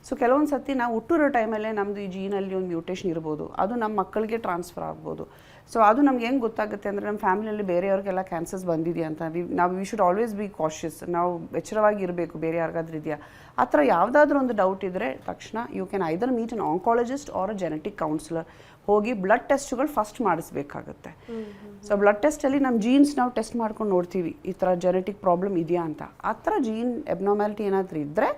ಸೊ ಕೆಲವೊಂದು ಸತಿ ನಾವು ಹುಟ್ಟಿರೋ ಟೈಮಲ್ಲೇ ನಮ್ಮದು ಈ ಜೀನಲ್ಲಿ ಒಂದು ಮ್ಯೂಟೇಷನ್ ಇರ್ಬೋದು, ಅದು ನಮ್ಮ ಮಕ್ಕಳಿಗೆ ಟ್ರಾನ್ಸ್ಫರ್ ಆಗ್ಬೋದು. ಸೊ ಅದು ನಮ್ಗೆ ಹೆಂಗೆ ಗೊತ್ತಾಗುತ್ತೆ ಅಂದರೆ ನಮ್ಮ ಫ್ಯಾಮಿಲಿಯಲ್ಲಿ ಬೇರೆಯವ್ರಿಗೆಲ್ಲ ಕ್ಯಾನ್ಸರ್ಸ್ ಬಂದಿದೆಯಾ ಅಂತ we should always B cautious. ನಾವು ಎಚ್ಚರವಾಗಿ ಇರಬೇಕು, ಬೇರೆ ಯಾರಿಗಾದ್ರೂ ಇದೆಯಾ ಆ ಥರ ಯಾವುದಾದ್ರೂ ಒಂದು ಡೌಟ್ ಇದ್ದರೆ ತಕ್ಷಣ you can either meet an oncologist or a genetic counsellor. ಹೋಗಿ ಬ್ಲಡ್ ಟೆಸ್ಟ್ಗಳು ಫಸ್ಟ್ ಮಾಡಿಸ್ಬೇಕಾಗುತ್ತೆ. ಸೊ ಬ್ಲಡ್ ಟೆಸ್ಟಲ್ಲಿ ನಮ್ಮ ಜೀನ್ಸ್ ನಾವು ಟೆಸ್ಟ್ ಮಾಡ್ಕೊಂಡು ನೋಡ್ತೀವಿ ಈ ಥರ ಜೆನೆಟಿಕ್ ಪ್ರಾಬ್ಲಮ್ ಇದೆಯಾ ಅಂತ. ಆ ಥರ ಜೀನ್ ಎಬ್ನಾರ್ಮ್ಯಾಲಿಟಿ ಏನಾದರೂ ಇದ್ದರೆ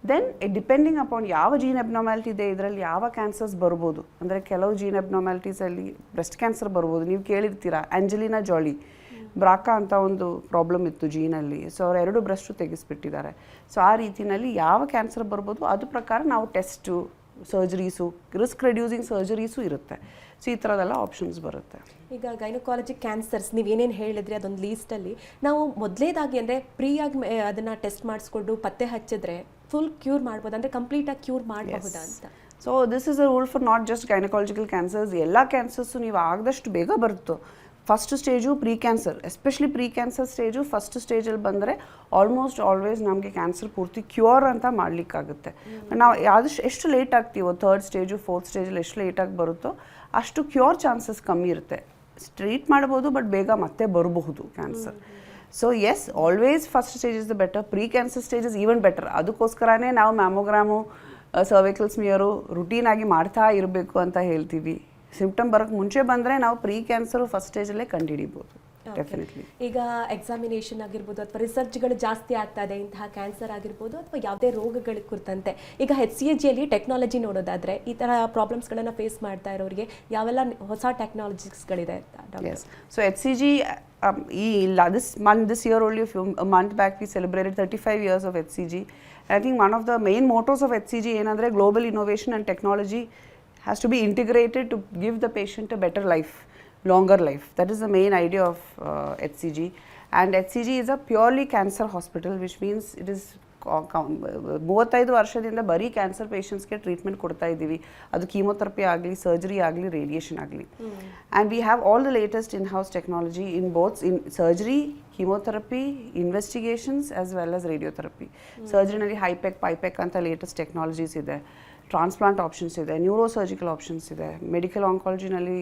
ದೆನ್ ಡಿಪೆಂಡಿಂಗ್ ಅಪಾನ್ ಯಾವ ಜೀನ್ ಎಬ್ನಾರ್ಮ್ಯಾಲಿಟಿ ಇದೆ ಇದರಲ್ಲಿ ಯಾವ ಕ್ಯಾನ್ಸರ್ಸ್ ಬರ್ಬೋದು. ಅಂದರೆ ಕೆಲವು ಜೀನ್ ಎಬ್ನಾರ್ಮ್ಯಾಲಿಟೀಸಲ್ಲಿ ಬ್ರೆಸ್ಟ್ ಕ್ಯಾನ್ಸರ್ ಬರ್ಬೋದು. ನೀವು ಕೇಳಿರ್ತೀರಾ, ಆ್ಯಂಜಲಿನಾ ಜಾಲಿ ಬ್ರಾಕಾ ಅಂತ ಒಂದು ಪ್ರಾಬ್ಲಮ್ ಇತ್ತು ಜೀನಲ್ಲಿ, ಸೊ ಅವ್ರು 2 ಬ್ರೆಸ್ಟು ತೆಗೆಸ್ಬಿಟ್ಟಿದ್ದಾರೆ. ಸೊ ಆ ರೀತಿಯಲ್ಲಿ ಯಾವ ಕ್ಯಾನ್ಸರ್ ಬರ್ಬೋದು ಅದು ಪ್ರಕಾರ ನಾವು test, surgeries, risk reducing surgeries ಇರುತ್ತೆ. ಸೊ ಈ ಥರದೆಲ್ಲ ಆಪ್ಷನ್ಸ್ ಬರುತ್ತೆ. ಈಗ ಗೈನಕಾಲಜಿಕ್ ಕ್ಯಾನ್ಸರ್ಸ್ ನೀವು ಏನೇನು ಹೇಳಿದ್ರಿ ಅದೊಂದು ಲೀಸ್ಟಲ್ಲಿ ನಾವು ಮೊದಲೇದಾಗಿ ಅಂದರೆ ಪ್ರೀಯಾಗಿ ಅದನ್ನು ಟೆಸ್ಟ್ ಮಾಡಿಸ್ಕೊಂಡು ಪತ್ತೆ ಹಚ್ಚಿದ್ರೆ ಫುಲ್ ಕ್ಯೂರ್ ಮಾಡ್ಬೋದು, ಅಂದರೆ ಕಂಪ್ಲೀಟಾಗಿ ಕ್ಯೂರ್ ಮಾಡಬಹುದಾ ಅಂತ? So this is a rule for not just gynaecological cancers. ಎಲ್ಲ ಕ್ಯಾನ್ಸರ್ಸು ನೀವು ಆಗದಷ್ಟು ಬೇಗ ಬರುತ್ತೋ. First stage pre cancer, especially pre cancer stage first ಸ್ಟೇಜಲ್ಲಿ ಬಂದರೆ ಆಲ್ಮೋಸ್ಟ್ ಆಲ್ವೇಸ್ ನಮಗೆ ಕ್ಯಾನ್ಸರ್ ಪೂರ್ತಿ ಕ್ಯೂರ್ ಅಂತ ಮಾಡಲಿಕ್ಕಾಗುತ್ತೆ. ನಾವು ಎಷ್ಟು ಲೇಟ್ ಆಗ್ತೀವೋ, 3rd ಸ್ಟೇಜು 4th ಸ್ಟೇಜಲ್ಲಿ ಎಷ್ಟು ಲೇಟಾಗಿ ಬರುತ್ತೋ ಅಷ್ಟು ಕ್ಯೂರ್ ಚಾನ್ಸಸ್ ಕಮ್ಮಿ ಇರುತ್ತೆ. ಟ್ರೀಟ್ ಮಾಡ್ಬೋದು ಬಟ್ ಬೇಗ ಮತ್ತೆ ಬರಬಹುದು cancer. So yes, always first stage is the better, pre cancer stage is even better. ಅದಕ್ಕೋಸ್ಕರನೇ ನಾವು ಮ್ಯಾಮೋಗ್ರಾಮು, ಸರ್ವೈಕಲ್ ಸ್ಮಿಯರು ರುಟೀನ್ ಆಗಿ ಮಾಡ್ತಾ ಇರಬೇಕು ಅಂತ ಹೇಳ್ತೀವಿ. ಸಿಂಪ್ಟಮ್ ಬರೋಕ್ಕೆ ಮುಂಚೆ ಬಂದರೆ ನಾವು ಪ್ರೀ ಕ್ಯಾನ್ಸರು ಫಸ್ಟ್ ಸ್ಟೇಜಲ್ಲೇ ಕಂಡುಹಿಡಿಬೋದು ಡೆಫಿನೆಟ್ಲಿ. ಈಗ ಎಕ್ಸಾಮಿನೇಷನ್ ಆಗಿರ್ಬೋದು ಅಥವಾ ರಿಸರ್ಚ್ಗಳು ಜಾಸ್ತಿ ಆಗ್ತಾ ಇದೆ, ಇಂತಹ ಕ್ಯಾನ್ಸರ್ ಆಗಿರ್ಬೋದು ಅಥವಾ ಯಾವುದೇ ರೋಗಗಳ ಕುರಿತಂತೆ. ಈಗ HCGಯಲ್ಲಿ ಟೆಕ್ನಾಲಜಿ ನೋಡೋದಾದರೆ ಈ ಥರ ಪ್ರಾಬ್ಲಮ್ಸ್ಗಳನ್ನು ಫೇಸ್ ಮಾಡ್ತಾ ಇರೋರಿಗೆ ಯಾವೆಲ್ಲ ಹೊಸ ಟೆಕ್ನಾಲಜೀಸ್ಗಳಿದೆ ಅಂತ? Yes, so HCG this year only a month back we celebrated 35 years of HCG. I think one of the main mottos of HCG ಏನಂದರೆ global innovation and technology has to be integrated to give the patient a better life, longer life. That is the main idea of HCG. And HCG is a purely cancer hospital, which means it is 35 ವರ್ಷದಿಂದ ಬರೀ cancer ಪೇಷಂಟ್ಸ್ಗೆ treatment ಕೊಡ್ತಾ ಇದ್ದೀವಿ. ಅದು chemotherapy ಆಗಲಿ, surgery ಆಗಲಿ, radiation ಆಗಲಿ. And we have all the latest in house technology in both in surgery, chemotherapy, investigations as well as radiotherapy. ಸರ್ಜರಿನಲ್ಲಿ ಹೈಪೆಕ್, ಪೈಪೆಕ್ ಅಂತ ಲೇಟೆಸ್ಟ್ ಟೆಕ್ನಾಲಜೀಸ್ ಇದೆ. ಟ್ರಾನ್ಸ್ಪ್ಲಾಂಟ್ ಆಪ್ಷನ್ಸ್ ಇದೆ, ನ್ಯೂರೋ ಸರ್ಜಿಕಲ್ ಆಪ್ಷನ್ಸ್ ಇದೆ. ಮೆಡಿಕಲ್ ಆಂಕಾಲಜಿನಲ್ಲಿ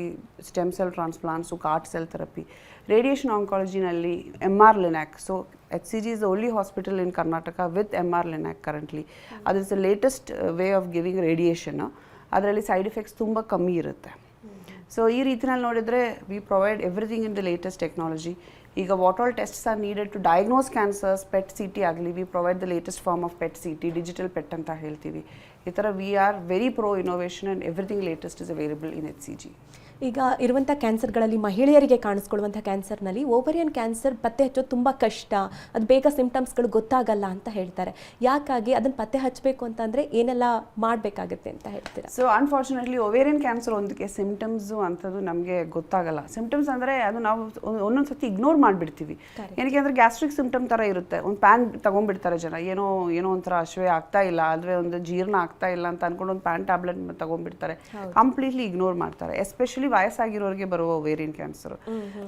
stem cell transplants, CAR T cell therapy. Radiation ಆಂಕಾಲಜಿನಲ್ಲಿ MR Linac. So HCG is the only hospital in Karnataka with MR Linac currently. That is the latest way of giving radiation. ಅದರಲ್ಲಿ side effects ತುಂಬ ಕಮ್ಮಿ ಇರುತ್ತೆ. So ಈ ರೀತಿನಲ್ಲಿ ನೋಡಿದರೆ we provide everything in the latest technology. ಈಗ what all tests are needed to diagnose cancers, PET CT ಆಗಲಿ, we provide the latest form of PET CT, digital PET ಅಂತ ಹೇಳ್ತೀವಿ. ಈ ಥರ we are very pro innovation and everything latest is available in HCG. ಈಗ ಇರುವಂಥ ಕ್ಯಾನ್ಸರ್ಗಳಲ್ಲಿ ಮಹಿಳೆಯರಿಗೆ ಕಾಣಿಸ್ಕೊಳ್ಳುವಂಥ ಕ್ಯಾನ್ಸರ್ನಲ್ಲಿ ovarian cancer ಪತ್ತೆ ಹಚ್ಚೋದು ತುಂಬ ಕಷ್ಟ, ಅದು ಬೇಗ ಸಿಂಪ್ಟಮ್ಸ್ಗಳು ಗೊತ್ತಾಗಲ್ಲ ಅಂತ ಹೇಳ್ತಾರೆ. ಯಾಕಾಗಿ ಅದನ್ನು ಪತ್ತೆ ಹಚ್ಚಬೇಕು ಅಂತಂದರೆ ಏನೆಲ್ಲ ಮಾಡಬೇಕಾಗುತ್ತೆ ಅಂತ ಹೇಳ್ತೀರಾ? ಸೊ ಅನ್ಫಾರ್ಚುನೇಟ್ಲಿ ಓವೇರಿಯನ್ ಕ್ಯಾನ್ಸರ್ ಒಂದಕ್ಕೆ ಸಿಂಪ್ಟಮ್ಸು ಅಂಥದ್ದು ನಮಗೆ ಗೊತ್ತಾಗಲ್ಲ. ಸಿಂಪ್ಟಮ್ಸ್ ಅಂದರೆ ಅದು ನಾವು ಒಂದೊಂದು ಸತಿ ಇಗ್ನೋರ್ ಮಾಡಿಬಿಡ್ತೀವಿ. ಏನಕ್ಕೆ ಅಂದರೆ ಗ್ಯಾಸ್ಟ್ರಿಕ್ ಸಿಂಪ್ಟಮ್ ಥರ ಇರುತ್ತೆ. ಒಂದು ಪ್ಯಾನ್ ತೊಗೊಂಡ್ಬಿಡ್ತಾರೆ ಜನ, ಏನೋ ಒಂಥರ ಹಸಿವೆ ಆಗ್ತಾ ಇಲ್ಲ, ಆದರೆ ಒಂದು ಜೀರ್ಣ ಆಗ್ತಾ ಇಲ್ಲ ಅಂತ ಅಂದ್ಕೊಂಡು ಒಂದು ಪ್ಯಾನ್ ಟ್ಯಾಬ್ಲೆಟ್ ತೊಗೊಂಡ್ಬಿಡ್ತಾರೆ, ಕಂಪ್ಲೀಟ್ಲಿ ಇಗ್ನೋರ್ ಮಾಡ್ತಾರೆ. ಎಸ್ಪೆಷಲಿ ವಯಸ್ಸಾಗಿರೋರಿಗೆ ಬರುವ ಓವೇರಿಯನ್ ಕ್ಯಾನ್ಸರ್.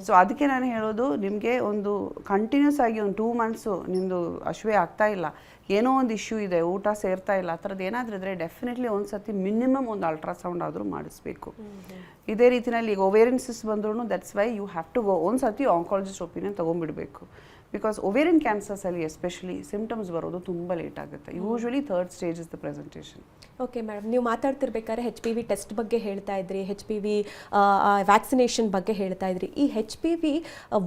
ಸೊ ಅದಕ್ಕೆ ನಾನು ಹೇಳೋದು, ನಿಮಗೆ ಒಂದು ಕಂಟಿನ್ಯೂಸ್ ಆಗಿ ಒಂದು 2 ಮಂತ್ಸು ನಿಮ್ಮದು ಹಸಿವೆ ಆಗ್ತಾ ಇಲ್ಲ, ಏನೋ ಒಂದು ಇಶ್ಯೂ ಇದೆ, ಊಟ ಸೇರ್ತಾ ಇಲ್ಲ, ಆ ಥರದ್ದು ಏನಾದರೂ ಇದ್ದರೆ ಡೆಫಿನೆಟ್ಲಿ ಒಂದು ಸತಿ ಮಿನಿಮಮ್ ಒಂದು ಅಲ್ಟ್ರಾಸೌಂಡ್ ಆದರೂ ಮಾಡಿಸ್ಬೇಕು. ಇದೇ ರೀತಿಯಲ್ಲಿ ಈಗ ಓವೇರಿಯನ್ ಸಿಸ್ಟ್ ಬಂದ್ರೂ that's why you have to go ಒಂದು ಸತಿ ಆಂಕಾಲಜಿಸ್ಟ್ ಒಪಿನಿಯನ್ ತೊಗೊಂಡ್ಬಿಡಬೇಕು. ಬಿಕಾಸ್ ಓವೇರಿಯನ್ ಕ್ಯಾನ್ಸರ್ಸಲ್ಲಿ ಎಸ್ಪೆಷಲಿ ಸಿಂಪ್ಟಮ್ಸ್ ಬರೋದು ತುಂಬ ಲೇಟ್ ಆಗುತ್ತೆ. Usually 3rd stage is the presentation. Okay madam, ನೀವು ಮಾತಾಡ್ತಿರ್ಬೇಕಾದ್ರೆ HPV ಟೆಸ್ಟ್ ಬಗ್ಗೆ ಹೇಳ್ತಾ ಇದ್ರಿ, HPV ವ್ಯಾಕ್ಸಿನೇಷನ್ ಬಗ್ಗೆ ಹೇಳ್ತಾ ಇದ್ರಿ. ಈ HPV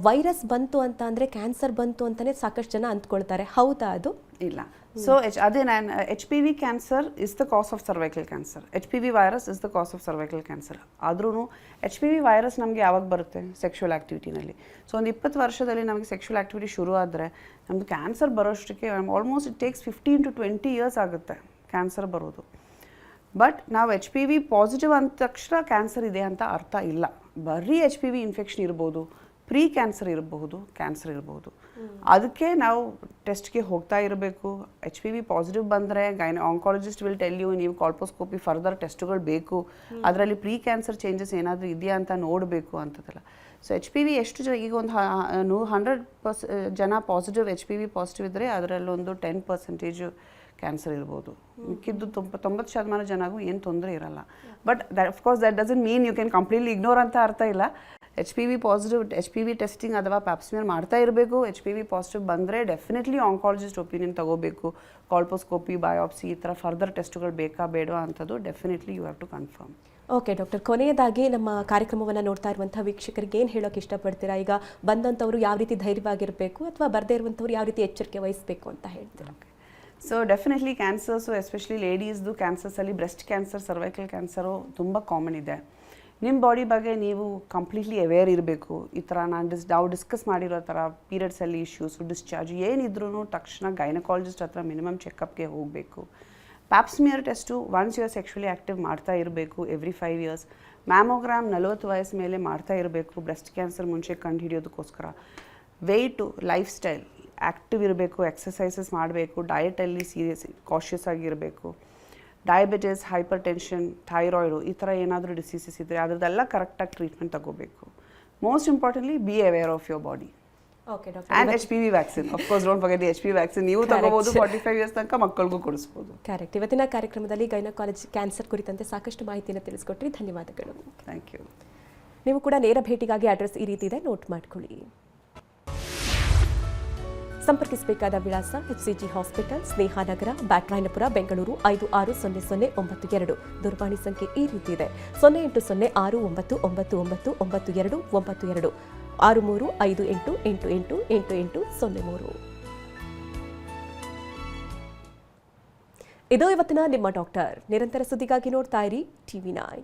ವೈರಸ್ ಬಂತು ಅಂತ ಅಂದರೆ ಕ್ಯಾನ್ಸರ್ ಬಂತು ಅಂತಲೇ ಸಾಕಷ್ಟು ಜನ ಅಂದ್ಕೊಳ್ತಾರೆ, ಹೌದಾ ಅದು? ಇಲ್ಲ. ಸೊ ಅದೇ ನಾನು HPV cancer is the cos of cervical cancer, HPV virus is the cos of cervical cancer. ಆದ್ರೂ HPV ವೈರಸ್ ನಮಗೆ ಯಾವಾಗ ಬರುತ್ತೆ? ಸೆಕ್ಷುವಲ್ ಆ್ಯಕ್ಟಿವಿಟಿನಲ್ಲಿ. ಸೊ ಒಂದು 20 ವರ್ಷದಲ್ಲಿ ನಮಗೆ ಸೆಕ್ಷುವಲ್ ಆ್ಯಕ್ಟಿವಿಟಿ ಶುರು ಆದರೆ ನಮ್ಮದು ಕ್ಯಾನ್ಸರ್ ಬರೋಷ್ಟಕ್ಕೆ almost it takes 15 to 20 years ಆಗುತ್ತೆ ಕ್ಯಾನ್ಸರ್ ಬರೋದು. ಬಟ್ ನಾವು HPV ಪಾಸಿಟಿವ್ ಅಂದ ತಕ್ಷಣ ಕ್ಯಾನ್ಸರ್ ಇದೆ ಅಂತ ಅರ್ಥ ಇಲ್ಲ. ಬರೀ HPV ಇನ್ಫೆಕ್ಷನ್ ಇರ್ಬೋದು, ಪ್ರೀ ಕ್ಯಾನ್ಸರ್ ಇರಬಹುದು, ಕ್ಯಾನ್ಸರ್ ಇರಬಹುದು. ಅದಕ್ಕೆ ನಾವು ಟೆಸ್ಟ್ಗೆ ಹೋಗ್ತಾ ಇರಬೇಕು. HPV ಪಾಸಿಟಿವ್ ಬಂದರೆ ಆಂಕಾಲಜಿಸ್ಟ್ ವಿಲ್ ಟೆಲ್ ಯು, ನೀವು ಕಾಲ್ಪೋಸ್ಕೋಪಿ ಫರ್ದರ್ ಟೆಸ್ಟ್ಗಳು ಬೇಕು, ಅದರಲ್ಲಿ ಪ್ರೀ ಕ್ಯಾನ್ಸರ್ ಚೇಂಜಸ್ ಏನಾದರೂ ಇದೆಯಾ ಅಂತ ನೋಡಬೇಕು ಅಂತದಲ್ಲ. ಸೊ HPV ಎಷ್ಟು ಜನ, ಈಗ ಒಂದು 100% ಜನ ಪಾಸಿಟಿವ್ HPV ಪಾಸಿಟಿವ್ ಇದ್ದರೆ ಅದರಲ್ಲೊಂದು 10% ಕ್ಯಾನ್ಸರ್ ಇರ್ಬೋದು. ಮಿಕ್ಕಿದ್ದು 90% ಜನಗೂ ಏನು ತೊಂದರೆ ಇರಲ್ಲ. But of course that doesn't mean you can completely ignore ಅಂತ ಅರ್ಥ ಇಲ್ಲ. HPV ಪಾಸಿಟಿವ್ HPV ಟೆಸ್ಟಿಂಗ್ ಅಥವಾ ಪ್ಯಾಪ್ಸ್ಮಿಯರ್ ಮಾಡ್ತಾ ಇರಬೇಕು. HPV ಪಾಸಿಟಿವ್ ಬಂದರೆ ಡೆಫಿನೆಟ್ಲಿ ಆಂಕಾಲಜಿಸ್ಟ್ ಒಪಿನಿಯನ್ ತಗೋಬೇಕು. ಕಾಲ್ಪೋಸ್ಕೋಪಿ, ಬಯೋಪ್ಸಿ ಈ ಥರ ಫರ್ದರ್ ಟೆಸ್ಟ್ಗಳು ಬೇಕಾ ಬೇಡವಾ ಅಂಥದ್ದು definitely you have to confirm. Okay doctor, ಕೊನೆಯದಾಗಿ ನಮ್ಮ ಕಾರ್ಯಕ್ರಮವನ್ನು ನೋಡ್ತಾ ಇರುವಂಥ ವೀಕ್ಷಕರಿಗೆ ಏನು ಹೇಳೋಕೆ ಇಷ್ಟಪಡ್ತೀರಾ? ಈಗ ಬಂದಂಥವ್ರು ಯಾವ ರೀತಿ ಧೈರ್ಯವಾಗಿರಬೇಕು ಅಥವಾ ಬರದೇ ಇರುವಂಥವ್ರು ಯಾವ ರೀತಿ ಎಚ್ಚರಿಕೆ ವಹಿಸಬೇಕು ಅಂತ ಹೇಳ್ತೀರಾ? ಸೊ ಡೆಫಿನೆಟ್ಲಿ ಕ್ಯಾನ್ಸರ್ಸು ಎಸ್ಪೆಷಲಿ ಲೇಡೀಸ್ದು ಕ್ಯಾನ್ಸರ್ಸಲ್ಲಿ ಬ್ರೆಸ್ಟ್ ಕ್ಯಾನ್ಸರ್, ಸರ್ವೈಕಲ್ ಕ್ಯಾನ್ಸರು ತುಂಬ ಕಾಮನ್ ಇದೆ. ನಿಮ್ಮ ಬಾಡಿ ಬಗ್ಗೆ ನೀವು ಕಂಪ್ಲೀಟ್ಲಿ ಅವೇರ್ ಇರಬೇಕು. ಈ ಥರ ನಾವು ಡಿಸ್ಕಸ್ ಮಾಡಿರೋ ಥರ ಪೀರಿಯಡ್ಸಲ್ಲಿ ಇಶ್ಯೂಸು, ಡಿಸ್ಚಾರ್ಜ್ ಏನಿದ್ರೂ ತಕ್ಷಣ ಗೈನಕಾಲಜಿಸ್ಟ್ ಹತ್ರ ಮಿನಿಮಮ್ ಚೆಕಪ್ಗೆ ಹೋಗಬೇಕು. Pap smear test once you are sexually active ಮಾಡ್ತಾ ಇರಬೇಕು ಎವ್ರಿ 5 years. ಮ್ಯಾಮೋಗ್ರಾಮ್ 40 ವಯಸ್ಸು ಮೇಲೆ ಮಾಡ್ತಾ ಇರಬೇಕು ಬ್ರೆಸ್ಟ್ ಕ್ಯಾನ್ಸರ್ ಮುಂಚೆ ಕಂಡು ಹಿಡಿಯೋದಕ್ಕೋಸ್ಕರ. ವೆಯ್ಟು, ಲೈಫ್ ಸ್ಟೈಲ್ ಆ್ಯಕ್ಟಿವ್ ಇರಬೇಕು, ಎಕ್ಸಸೈಸಸ್ ಮಾಡಬೇಕು, ಡಯಟಲ್ಲಿ ಸೀರಿಯಸ್ ಕಾಷಿಯಸ್ ಆಗಿರಬೇಕು. ಡಯಾಬಿಟಿಸ್, ಹೈಪರ್ ಟೆನ್ಷನ್, ಥೈರಾಯ್ಡು ಈ ಥರ ಏನಾದರೂ ಡಿಸೀಸಸ್ ಇದ್ದರೆ ಅದರದ್ದೆಲ್ಲ ಕರೆಕ್ಟಾಗಿ ಟ್ರೀಟ್ಮೆಂಟ್ ತಗೋಬೇಕು. Most importantly B aware of your body. Okay doctor. And HPV vaccine, of course don't forget the HPV vaccine. ನೀವು ತಗೋಬಹುದು, 45 years ತನಕ ಮಕ್ಕಳಿಗೂ ಕೊಡಿಸ್ಬೋದು. ಕರೆಕ್ಟ್. ಇವತ್ತಿನ ಕಾರ್ಯಕ್ರಮದಲ್ಲಿ ಗೈನಕಾಲಜಿ ಕ್ಯಾನ್ಸರ್ ಕುರಿತಂತೆ ಸಾಕಷ್ಟು ಮಾಹಿತಿಯನ್ನು ತಿಳಿಸ್ಕೊಟ್ರಿ, ಧನ್ಯವಾದಗಳು. Thank you. ನೀವು ಕೂಡ ನೇರ ಭೇಟಿಗಾಗಿ ಅಡ್ರೆಸ್ ಈ ರೀತಿ ಇದೆ, ನೋಟ್ ಮಾಡ್ಕೊಳ್ಳಿ. ಸಂಪರ್ಕಿಸಬೇಕಾದ ವಿಳಾಸ HCG ಹಾಸ್ಪಿಟಲ್, ಸ್ನೇಹಾನಗರ, ಬ್ಯಾಟ್ರಾಯನಪುರ, ಬೆಂಗಳೂರು 560092. ದೂರವಾಣಿ ಸಂಖ್ಯೆ ಈ ರೀತಿ ಇದೆ, 0806999992, 6358888803. ಇದು ಇವತ್ತಿನ ನಿಮ್ಮ ಡಾಕ್ಟರ್. ನಿರಂತರ ಸುದ್ದಿಗಾಗಿ ನೋಡ್ತಾ ಇರಿ TV9.